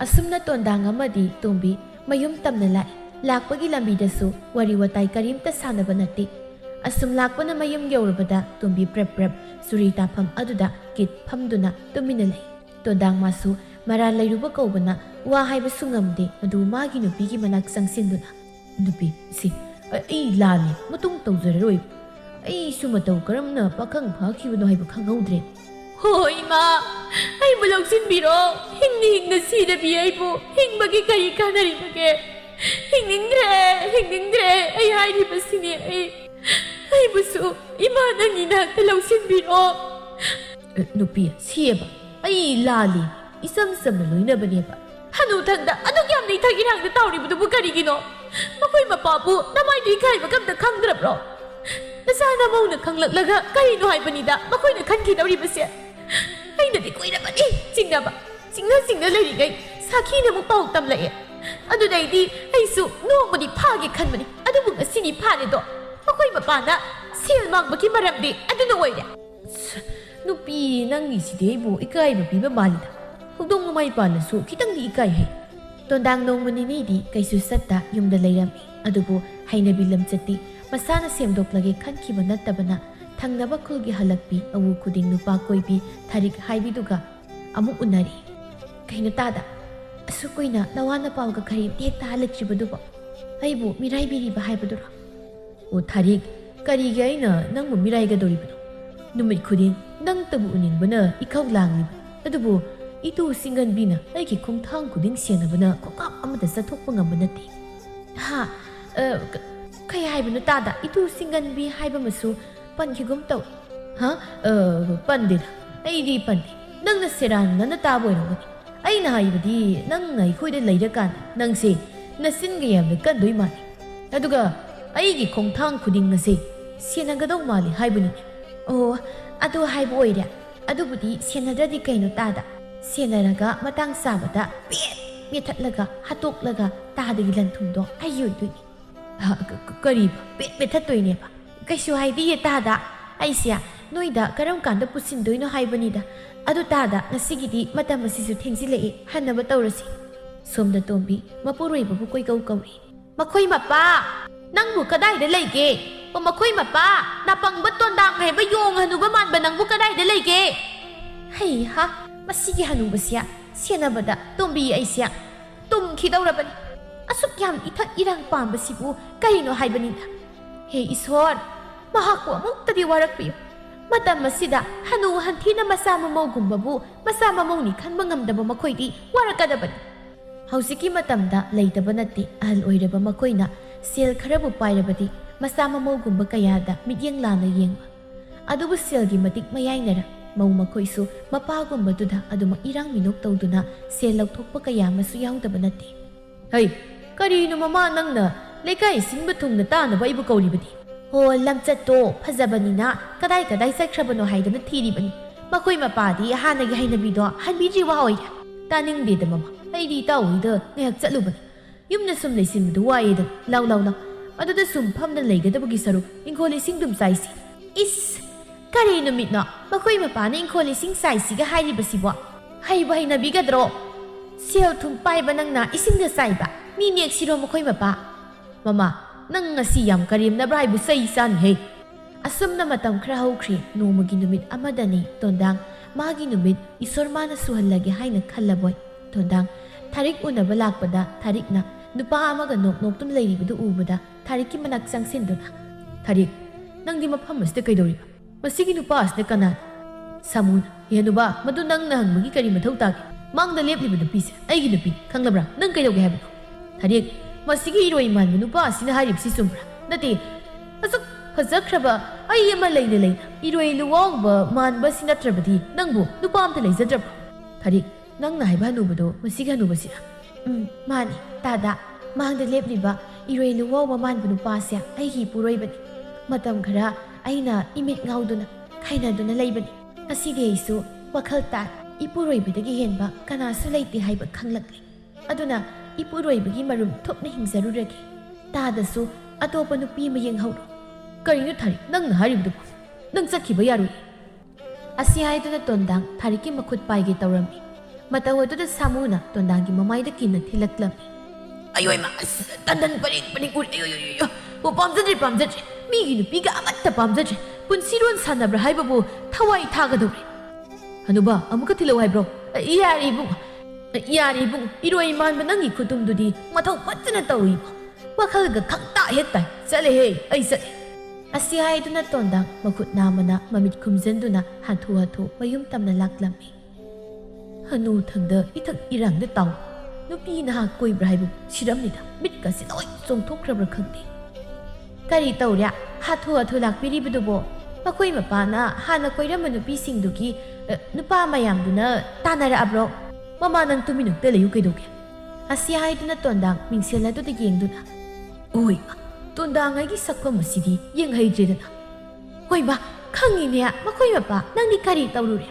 ꯑꯁꯨꯝꯅ ꯇꯣꯟꯗꯥꯡ ꯑꯃꯗꯤ ꯇꯣꯝꯕꯤ ꯃꯌꯨꯝ ꯇꯝꯅ ꯂꯥꯛꯏ ꯂꯥꯛꯄꯒꯤ ꯂꯝꯕꯤꯗꯁꯨ ꯋꯥꯔꯤ ꯋꯥꯇꯥꯏ ꯀꯔꯤꯝꯇ ꯁꯥꯟꯅꯕ ꯅꯠꯇꯦ ꯑꯁꯨꯝ ꯂꯥꯛꯄꯅ ꯃꯌꯨꯝ ꯌꯧꯔꯕꯗ ꯇꯣꯝꯕꯤ ꯄ꯭ꯔꯦꯞ ꯄ꯭ꯔꯦꯞ ꯆꯨꯔꯤ ꯇꯥꯐꯝ ꯑꯗꯨꯗ ꯀꯤꯠ ꯐꯝꯗꯨꯅ ꯇꯨꯃꯤꯟꯅ ꯂꯩ ꯇꯣꯟꯗꯥꯡ ꯃꯥꯁꯨ ꯃꯔꯥꯜ ꯂꯩꯔꯨꯕ ꯀꯧꯕꯅ ꯋꯥ ꯍꯥꯏꯕꯁꯨ ꯉꯝꯗꯦ ꯑꯗꯨ ꯃꯥꯒꯤ ꯅꯨꯄꯤꯒꯤ ꯃꯅꯥꯛ ꯆꯪꯁꯤꯟꯗꯨꯅ ꯅꯨꯄꯤ ꯁꯤ ꯑꯩ ꯂꯥꯜꯂꯤ ꯃꯇꯨꯡ ꯇꯧꯖꯔꯔꯣꯏ ꯑꯩꯁꯨ ꯃꯇꯧ ꯀꯔꯝꯅ ꯄꯥꯈꯪ ꯐꯥꯈꯤꯕꯅꯣ ꯍꯥꯏꯕ ꯈꯪꯍꯧꯗ꯭ꯔꯦ ꯍꯣꯏ ꯏꯃꯥ ꯑꯩꯕꯨ ꯂꯧꯁꯤꯟꯕꯤꯔꯣ ꯍꯤꯡꯅ ꯍꯤꯡꯅ ꯁꯤꯗꯕꯤ ꯑꯩꯕꯨ ꯍꯤꯡꯕꯒꯤ ꯀꯔꯤ ꯀꯥꯟꯅꯔꯤꯕꯒꯦ ꯍꯤꯡꯅꯤꯡꯗ꯭ꯔꯦ ꯑꯩ ꯍꯥꯏꯔꯤꯕꯁꯤꯅꯦ ꯑꯩꯕꯨꯁꯨ ꯏꯃꯥ ꯅꯪꯒꯤ ꯅꯥꯛꯇ ꯂꯧꯁꯤꯟꯕꯤꯔꯣ ꯅꯨꯄꯤ ꯁꯤꯌꯦꯕ ꯑꯩ ꯂꯥꯜꯂꯤ ꯏꯆꯝ ꯆꯝꯅ ꯂꯣꯏꯅꯕꯅꯦꯕ ꯍꯅꯨꯊꯪꯗ ꯑꯗꯨꯛ ꯌꯥꯝꯅ ꯏꯊꯛ ꯏꯔꯥꯡꯗ ꯇꯧꯔꯤꯕꯗꯨꯕꯨ ꯀꯔꯤꯒꯤꯅꯣ ꯃꯈꯣꯏ ꯃꯄꯥꯕꯨ ꯅꯃꯥꯏꯗꯨ ꯏꯀꯥꯏꯕꯒ ꯑꯝꯇ ꯈꯪꯗ꯭ꯔꯕ꯭ꯔꯣ ꯅꯆꯥ ꯅꯃꯧꯅ ꯈꯪꯂꯛꯂꯒ ꯀꯔꯤꯅꯣ ꯍꯥꯏꯕꯅꯤꯗ ꯃꯈꯣꯏꯅ ꯈꯟꯈꯤꯗꯧꯔꯤꯕꯁꯦ ꯑꯩꯅꯗꯤ ꯀꯨꯏꯔꯕꯅꯤ ꯆꯤꯡꯅ ꯂꯩꯔꯤꯉꯩ ꯁꯥꯈꯤꯅ ꯑꯃꯨꯛ ꯄꯥꯎ ꯇꯝꯂꯛꯑꯦ ꯑꯗꯨꯗꯩꯗꯤ ꯑꯩꯁꯨ ꯅꯣꯡꯃꯗꯤ ꯐꯥꯒꯦ ꯈꯟꯕꯅꯤ ꯑꯗꯨꯕꯨ ꯉꯁꯤꯅꯤ ꯐꯥꯔꯦꯗꯣ ꯃꯈꯣꯏ ꯃꯄꯥꯅ ꯁꯦꯜ ꯃꯥꯡꯕꯒꯤ ꯃꯔꯝꯗꯤ ꯑꯗꯨꯅ ꯑꯣꯏꯔꯦ ꯅꯨꯄꯤ ꯅꯪꯒꯤꯁꯤꯗꯤ ꯑꯩꯕꯨ ꯏꯀꯥꯏꯕ ꯄꯤꯕ ꯃꯥꯜꯂꯤꯗ ꯍꯧꯗꯣꯡ ꯃꯃꯥꯏ ꯄꯥꯜꯂꯁꯨ ꯈꯤꯇꯪꯗꯤ ꯏꯀꯥꯏ ꯍꯩ ꯇꯣꯟꯗꯥꯡ ꯅꯣꯡꯃ ꯅꯤꯅꯤꯗꯤ ꯀꯩꯁꯨ ꯆꯠꯇ ꯌꯨꯝꯗ ꯂꯩꯔꯝꯃꯤ ꯑꯗꯨꯕꯨ ꯍꯩꯅꯕꯤ ꯂꯝꯆꯠꯇꯤ ꯃꯁꯥꯅ ꯁꯦꯝꯗꯣꯛꯂꯒꯦ ꯈꯟꯈꯤꯕ ꯅꯠꯇꯕꯅ ꯊꯪꯅꯕ ꯈꯨꯜꯒꯤ ꯍꯜꯂꯛꯄꯤ ꯑꯋꯨ ꯈꯨꯗꯤꯡ ꯅꯨꯄꯥ ꯀꯣꯏꯕꯤ ꯊꯥꯔꯤꯛ ꯍꯥꯏꯕꯤꯗꯨꯒ ꯑꯃꯨꯛ ꯎꯅꯔꯤ ꯀꯩꯅꯣ ꯇꯥꯗ ꯑꯁꯨꯛ ꯀꯨꯏꯅ ꯅꯋꯥ ꯅꯄꯥꯎꯒ ꯀꯔꯤꯝꯇ ꯍꯦꯛ ꯇꯥꯍꯜꯂꯛꯇ꯭ꯔꯤꯕꯗꯨꯕꯣ ꯑꯩꯕꯨ ꯃꯤꯔꯥꯏꯕꯤꯔꯤꯕ ꯍꯥꯏꯕꯗꯨꯔꯣ ꯑꯣ ꯊꯥꯔꯤꯛ ꯀꯔꯤꯒꯤ ꯑꯩꯅ ꯅꯪꯕꯨ ꯃꯤꯔꯥꯏꯒꯗꯧꯔꯤꯕꯅꯣ ꯅꯨꯃꯤꯠ ꯈꯨꯗꯤꯡ ꯅꯪꯇꯕꯨ ꯎꯅꯤꯡꯕꯅ ꯏꯈꯧ ꯂꯥꯡꯂꯤꯕ ꯑꯗꯨꯕꯨ ꯏꯇꯨ ꯁꯤꯡꯒꯟꯕꯤꯅ ꯑꯩꯒꯤ ꯈꯣꯡꯊꯥꯡ ꯈꯨꯗꯤꯡ ꯁꯦꯟꯅꯕꯅ ꯈꯣꯡꯀꯥꯞ ꯑꯃꯗ ꯆꯠꯊꯣꯛꯄ ꯉꯝꯕ ꯅꯠꯇꯦ ꯀꯩ ꯍꯥꯏꯕꯅꯣ ꯇꯥꯗ ꯏꯇꯨ ꯁꯤꯡꯒꯟꯕꯤ ꯍꯥꯏꯕꯃꯁꯨ ꯄꯟꯈꯤꯒꯨꯝ ꯇꯧ ꯄꯟꯗꯦꯗ ꯑꯩꯗꯤ ꯄꯟꯗꯦ ꯅꯪꯅ ꯁꯦꯔꯥꯟꯅꯅ ꯇꯥꯕ ꯑꯣꯏꯔꯝꯒꯅꯤ ꯑꯩꯅ ꯍꯥꯏꯕꯗꯤ ꯅꯪꯅ ꯑꯩꯈꯣꯏꯗ ꯂꯩꯔꯀꯥꯟꯗ ꯅꯪꯁꯦ ꯅꯆꯤꯟꯒ ꯌꯥꯝꯅ ꯀꯟꯗꯣꯏ ꯃꯥꯜꯂꯤ ꯑꯗꯨꯒ ꯑꯩꯒꯤ ꯈꯣꯡꯊꯥꯡ ꯈꯨꯗꯤꯡ ꯑꯁꯦ ꯁꯦꯟꯅꯒꯗꯧ ꯃꯥꯜꯂꯤ ꯍꯥꯏꯕꯅꯤꯅꯦ ꯑꯣ ꯑꯗꯨ ꯍꯥꯏꯕ ꯑꯣꯏꯔꯦ ꯑꯗꯨꯕꯨꯗꯤ ꯁꯦꯟꯅꯗ꯭ꯔꯗꯤ ꯀꯩꯅꯣ ꯇꯥꯗ ꯁꯦꯟꯅꯔꯒ ꯃꯇꯥꯡ ꯆꯥꯕꯗ ꯃꯦꯠꯊꯠꯂꯒ ꯍꯥꯠꯇꯣꯛꯂꯒ ꯇꯥꯗꯒꯤ ꯂꯟ ꯊꯨꯝꯗꯣ ꯑꯩ ꯑꯣꯏꯗꯣꯏꯅꯤ ꯀꯔꯤꯕ ꯃꯦꯠꯊꯠꯇꯣꯏꯅꯦꯕ ꯀꯩꯁꯨ ꯍꯥꯏꯗꯤꯌꯦ ꯇꯥꯗ ꯑꯩꯁꯦ ꯅꯣꯏꯗ ꯀꯔꯝ ꯀꯥꯟꯗ ꯄꯨꯁꯤꯟꯗꯣꯏꯅꯣ ꯍꯥꯏꯕꯅꯤꯗ ꯑꯗꯨ ꯇꯥꯗ ꯉꯁꯤꯒꯤꯗꯤ ꯃꯇꯝ ꯑꯁꯤꯁꯨ ꯊꯦꯡꯖꯤꯜꯂꯛꯏ ꯍꯟꯅꯕ ꯇꯧꯔꯁꯤ ꯁꯣꯝꯗ ꯇꯣꯝꯕꯤ ꯃꯄꯨꯔꯣꯏꯕꯕꯨ ꯀꯣꯏꯀꯧ ꯀꯧꯔꯤ ꯃꯈꯣꯏ ꯃꯄꯥ ꯅꯪꯕꯨ ꯀꯗꯥꯏꯗ ꯂꯩꯒꯦ ꯑꯣ ꯃꯈꯣꯏ ꯃꯄꯥ ꯅꯥꯄꯪꯕ ꯇꯣꯟꯗꯥꯡ ꯍꯥꯏꯕ ꯌꯣꯡ ꯍꯅꯨꯕ ꯃꯥꯟꯕ ꯅꯪꯕꯨ ꯀꯗꯥꯏꯗ ꯂꯩꯒꯦ ꯍꯩꯍꯥ ꯃꯁꯤꯒꯤ ꯍꯅꯨꯕꯁꯦ ꯁꯦꯟꯅꯕꯗ ꯇꯣꯝꯕꯤ ꯑꯩꯁꯦ ꯇꯨꯝꯈꯤꯗꯧꯔꯕꯅꯤ ꯑꯁꯨꯛ ꯌꯥꯝ ꯏꯊꯛ ꯏꯔꯥꯡ ꯄꯥꯝꯕꯁꯤꯕꯨ ꯀꯔꯤꯅꯣ ꯍꯥꯏꯕꯅꯤꯗ ꯍꯦ ꯏꯁꯣꯔ ꯃꯍꯥꯛꯄꯨ ꯑꯃꯨꯛꯇꯗꯤ ꯋꯥꯔꯛꯄꯤꯌꯨ ꯃꯇꯝ ꯑꯁꯤꯗ ꯍꯅꯨ ꯍꯟꯊꯤꯅ ꯃꯆꯥ ꯃꯃꯧꯒꯨꯝꯕꯕꯨ ꯃꯆꯥ ꯃꯃꯧꯅꯤ ꯈꯟꯕ ꯉꯝꯗꯕ ꯃꯈꯣꯏꯗꯤ ꯋꯥꯔꯛꯀꯗꯕꯅꯤ ꯍꯧꯖꯤꯛꯀꯤ ꯃꯇꯝꯗ ꯂꯩꯇꯕ ꯅꯠꯇꯦ ꯑꯍꯜ ꯑꯣꯏꯔꯕ ꯃꯈꯣꯏꯅ ꯁꯦꯜ ꯈꯔꯕꯨ ꯄꯥꯏꯔꯕꯗꯤ ꯃꯆꯥ ꯃꯃꯧꯒꯨꯝꯕ ꯀꯌꯥꯗ ꯃꯤꯠꯌꯦꯡ ꯂꯥꯟꯅ ꯌꯦꯡꯕ ꯑꯗꯨꯕꯨ ꯁꯦꯜꯒꯤ ꯃꯇꯤꯛ ꯃꯌꯥꯏꯅꯔ ꯃꯧ ꯃꯈꯣꯏꯁꯨ ꯃꯄꯥꯒꯨꯝꯕꯗꯨꯗ ꯑꯗꯨꯃꯛ ꯏꯔꯥꯡ ꯃꯤꯅꯣꯛ ꯇꯧꯗꯨꯅ ꯁꯦꯜ ꯂꯧꯊꯣꯛꯄ ꯀꯌꯥ ꯑꯃꯁꯨ ꯌꯥꯎꯗꯕ ꯅꯠꯇꯦ ꯍꯩ ꯀꯔꯤꯅꯣ ꯃꯃꯥ ꯅꯪꯅ ꯂꯩꯀꯥꯏ ꯁꯤꯟꯕ ꯊꯨꯡꯅ ꯇꯥꯅꯕ ꯑꯩꯕꯨ ꯀꯧꯔꯤꯕꯗꯤ ꯍꯣ ꯂꯝꯆꯠꯇꯣ ꯐꯖꯕꯅꯤꯅ ꯀꯗꯥꯏ ꯆꯠꯈ꯭ꯔꯕꯅꯣ ꯍꯥꯏꯗꯅ ꯊꯤꯔꯤꯕꯅꯤ ꯃꯈꯣꯏ ꯃꯄꯥꯗꯤ ꯍꯥꯟꯅꯒꯤ ꯍꯩꯅꯕꯤꯗꯣ ꯍꯟꯕꯤꯗ꯭ꯔꯤ ꯋꯥ ꯑꯣꯏꯔꯦ ꯇꯥꯅꯤꯡꯗꯦꯗ ꯃꯃꯥ ꯑꯩꯗꯤ ꯏꯇꯥꯎꯍꯣꯏꯗ ꯉꯥꯏꯍꯥꯛ ꯆꯠꯂꯨꯕꯅꯤ ꯌꯨꯝꯗ ꯁꯨꯝ ꯂꯩꯁꯤꯟꯕꯗꯨ ꯋꯥꯏꯌꯦꯗꯅ ꯂꯥꯎ ꯑꯗꯨꯗ ꯁꯨꯝ ꯐꯝꯅ ꯂꯩꯒꯗꯕꯒꯤ ꯁꯔꯨꯛ ꯏꯪꯈꯣꯜ ꯏꯁꯤꯡ ꯗꯨꯝ ꯆꯥꯏꯁꯤ ꯏꯁ ꯀꯔꯤ ꯅꯨꯃꯤꯠꯅꯣ ꯃꯈꯣꯏ ꯃꯄꯥꯅ ꯏꯪꯈꯣꯜ ꯏꯁꯤꯡ ꯆꯥꯏꯁꯤꯒ ꯍꯥꯏꯔꯤꯕꯁꯤꯕꯣ ꯍꯩꯕꯨ ꯍꯩꯅꯕꯤꯒꯗ꯭ꯔꯣ ꯁꯦꯜ ꯊꯨꯝ ꯄꯥꯏꯕ ꯅꯪꯅ ꯏꯁꯤꯡꯗ ꯆꯥꯏꯕ ꯃꯤ ꯅꯦꯛꯁꯤꯔꯣ ꯃꯈꯣꯏ ꯃꯄꯥ ꯃꯃꯥ ꯅꯪ ꯉꯁꯤ ꯌꯥꯝ ꯀꯔꯦꯝꯅꯕ꯭ꯔꯥ ꯍꯥꯏꯕꯨ ꯆꯩ ꯆꯥꯅꯤꯍꯦ ꯑꯁꯨꯝꯅ ꯃꯇꯝ ꯈꯔ ꯍꯧꯈ꯭ꯔꯦ ꯅꯣꯡꯃꯒꯤ ꯅꯨꯃꯤꯠ ꯑꯃꯗꯅꯤ ꯇꯣꯟꯗꯥꯡ ꯃꯥꯒꯤ ꯅꯨꯃꯤꯠ ꯏꯁꯣꯔ ꯃꯥꯅ ꯁꯨꯍꯜꯂꯒꯦ ꯍꯥꯏꯅ ꯈꯜꯂꯕꯣꯏ ꯇꯣꯟꯗꯥꯡ ꯊꯥꯔꯤꯛ ꯎꯅꯕ ꯂꯥꯛꯄꯗ ꯊꯥꯔꯤꯛꯅ ꯅꯨꯄꯥ ꯑꯃꯒ ꯅꯣꯛꯇꯨꯅ ꯂꯩꯔꯤꯕꯗꯨ ꯎꯕꯗ Tharikki manak changsinduna. Tharik, nangdi mafam asida kaidoriba. Masigi nupa asida kanana. Samuna, yanuba, madu nang nahangmagi kari mathau tage. Mangda lepliba nupise, aigi nupi, khanglabra, nang kaidoge habino. Tharik, masigi iroi manba nupa asina haribsi sumbra. Nati, asuk fajakraba ai ama leina leina. Iroi luwangba manba sinatrabadi nangbu nupa amta leijadraba. Tharik, nang na haiba hanubado masiga hanubasira. Mani, tada, mangda lepliba iroi luwangba manba nupa asya aigi puroibani. Matam khara aina imit ngauduna, khainaduna leibani. Asidi aisu wakhal ta ipuroibadagi henba kanasu leite haiba khanglakli. Aduna ipuroibagi marum thopna hingzaruragi. Tadasu atopa nupi ma yenghawro. Karinu Tharik, nangna haribdu nang chakhiba yarui. Asi haiduna Tondang Tharikki makhut paige tawrami. Matawaduna Samuna Tondanggi mamaida kinna thilaklami. Ayoi ma tandan paring ur ayo. O pamjadri. Migi nupiga amatta pamjadri. Punsiron sanabra haibabu thawai thagadore. Hanuba amuka thilau haibro. Yari bung iroi manba nangi khutumdudi mathau patna tawi. Wakhalga khangta hektai. Chale he ai chale. Asi haiduna Tondang makhut namana mamit khumjanduna hathu mayum tamna laklami. Hanu thangda ithak irangda taw. Nupi na koibra haibu siramnida mitka siloi chongthokrabra khangdi. Kari tawrya hathu lakpiribudubo makhoi mapana hana koirama nupi singdugi nupa mayamduna tanara abro mama nang tuminukta layu kaidoge. Asi haiduna Tondang mingseladu yengduna. Oi Tondang aigi sakwa masidi yeng haidredana. Hoi ba khangine makhoi mapa nangni kari tawrure.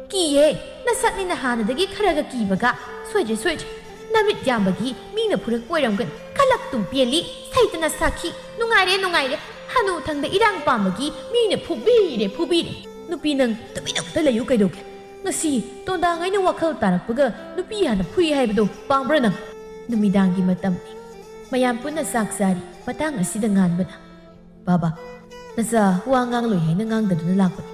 Kiye nasakni na hanadagi kharaga kibaga soije namit yambagi mina purak koiramgan kalak tum pieli saitana sakhi nungaire hanu thangda irang pamagi mina phubire nupi nang tuminukta layu kaidoge. Ngasi Tondang aina wakhal tarakpaga nupi hana phui haibado pangbra nang. Numidangi matamni mayam punna saksari patang asida nganbana. Baba, nasa wangang loy haina ngangdaduna lakpani.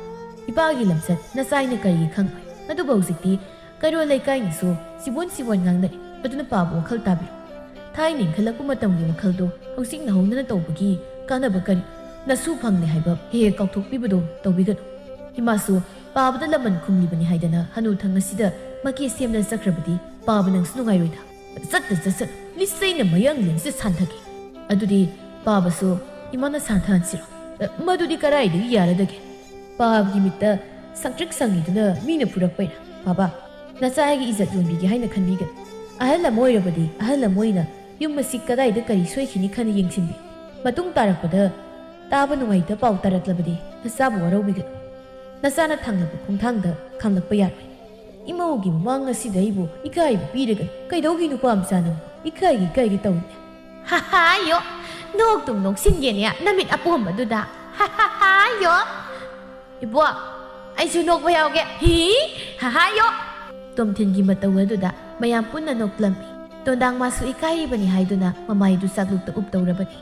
Ipagi lamsat nasaina kari khangpai. Aduba huzikti karo laikai nisu sibon ngangdari. Aduna pabo wakhal tabiru. Thainin khalakpu matamgi wakhaldo hauzik na haunana tawbagi kanaba kari. Nasu phangle haiba he kauthokpibado tawbiganu. Imasu pabada laman khumlibani haidana hanu thang asida maki semna sakrabadi paba nang sunungai sat lisaina mayang lingse santhagi. Adudi pabasu imana santhansiro. Madudi karaidi yaradage. Pabgi mitta sangtrik sangiduna mina purakpaina. Baba, nasaigi izat yonbigi haina khanbigan. Ahalla moirabadi ahalla moina yum masi kadaida kari soikhini khana yengsinbi. Matung tarakpada taba nungaita pau taraklabadi nasabu waraubigan. Nasana thanglabu khongthangda khanglakpa yaroi. Imaugi mamang asida ibu ikaibu piragan kaidogi nupa amsana ikaigi tawne. Ha yo noktum noksinge namit apom aduda. Ha yo ibu aisu nokpa yauge hi ha yo tomthingi mataw aduda mayam punna noklami. Tondang masu ikairibani haiduna mamaidu saglukta uptawrabani.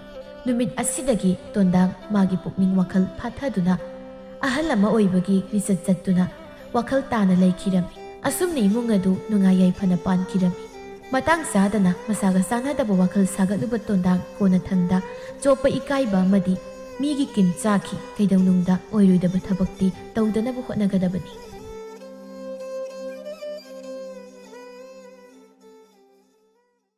Numit asidagi Tondang magi pukning wakhal phathaduna ahal ama oibagi risat chattuna wakhal tana laikhirami. Asumni imung adu nungayai phana pankirami. Matang sadana masaga sanadaba wakhal sagatluba Tondang kona thangda chopa ikaiba amadi migi kim chaki kaidawnungda oiroidaba thabakti tawdanaba hotnagadabani.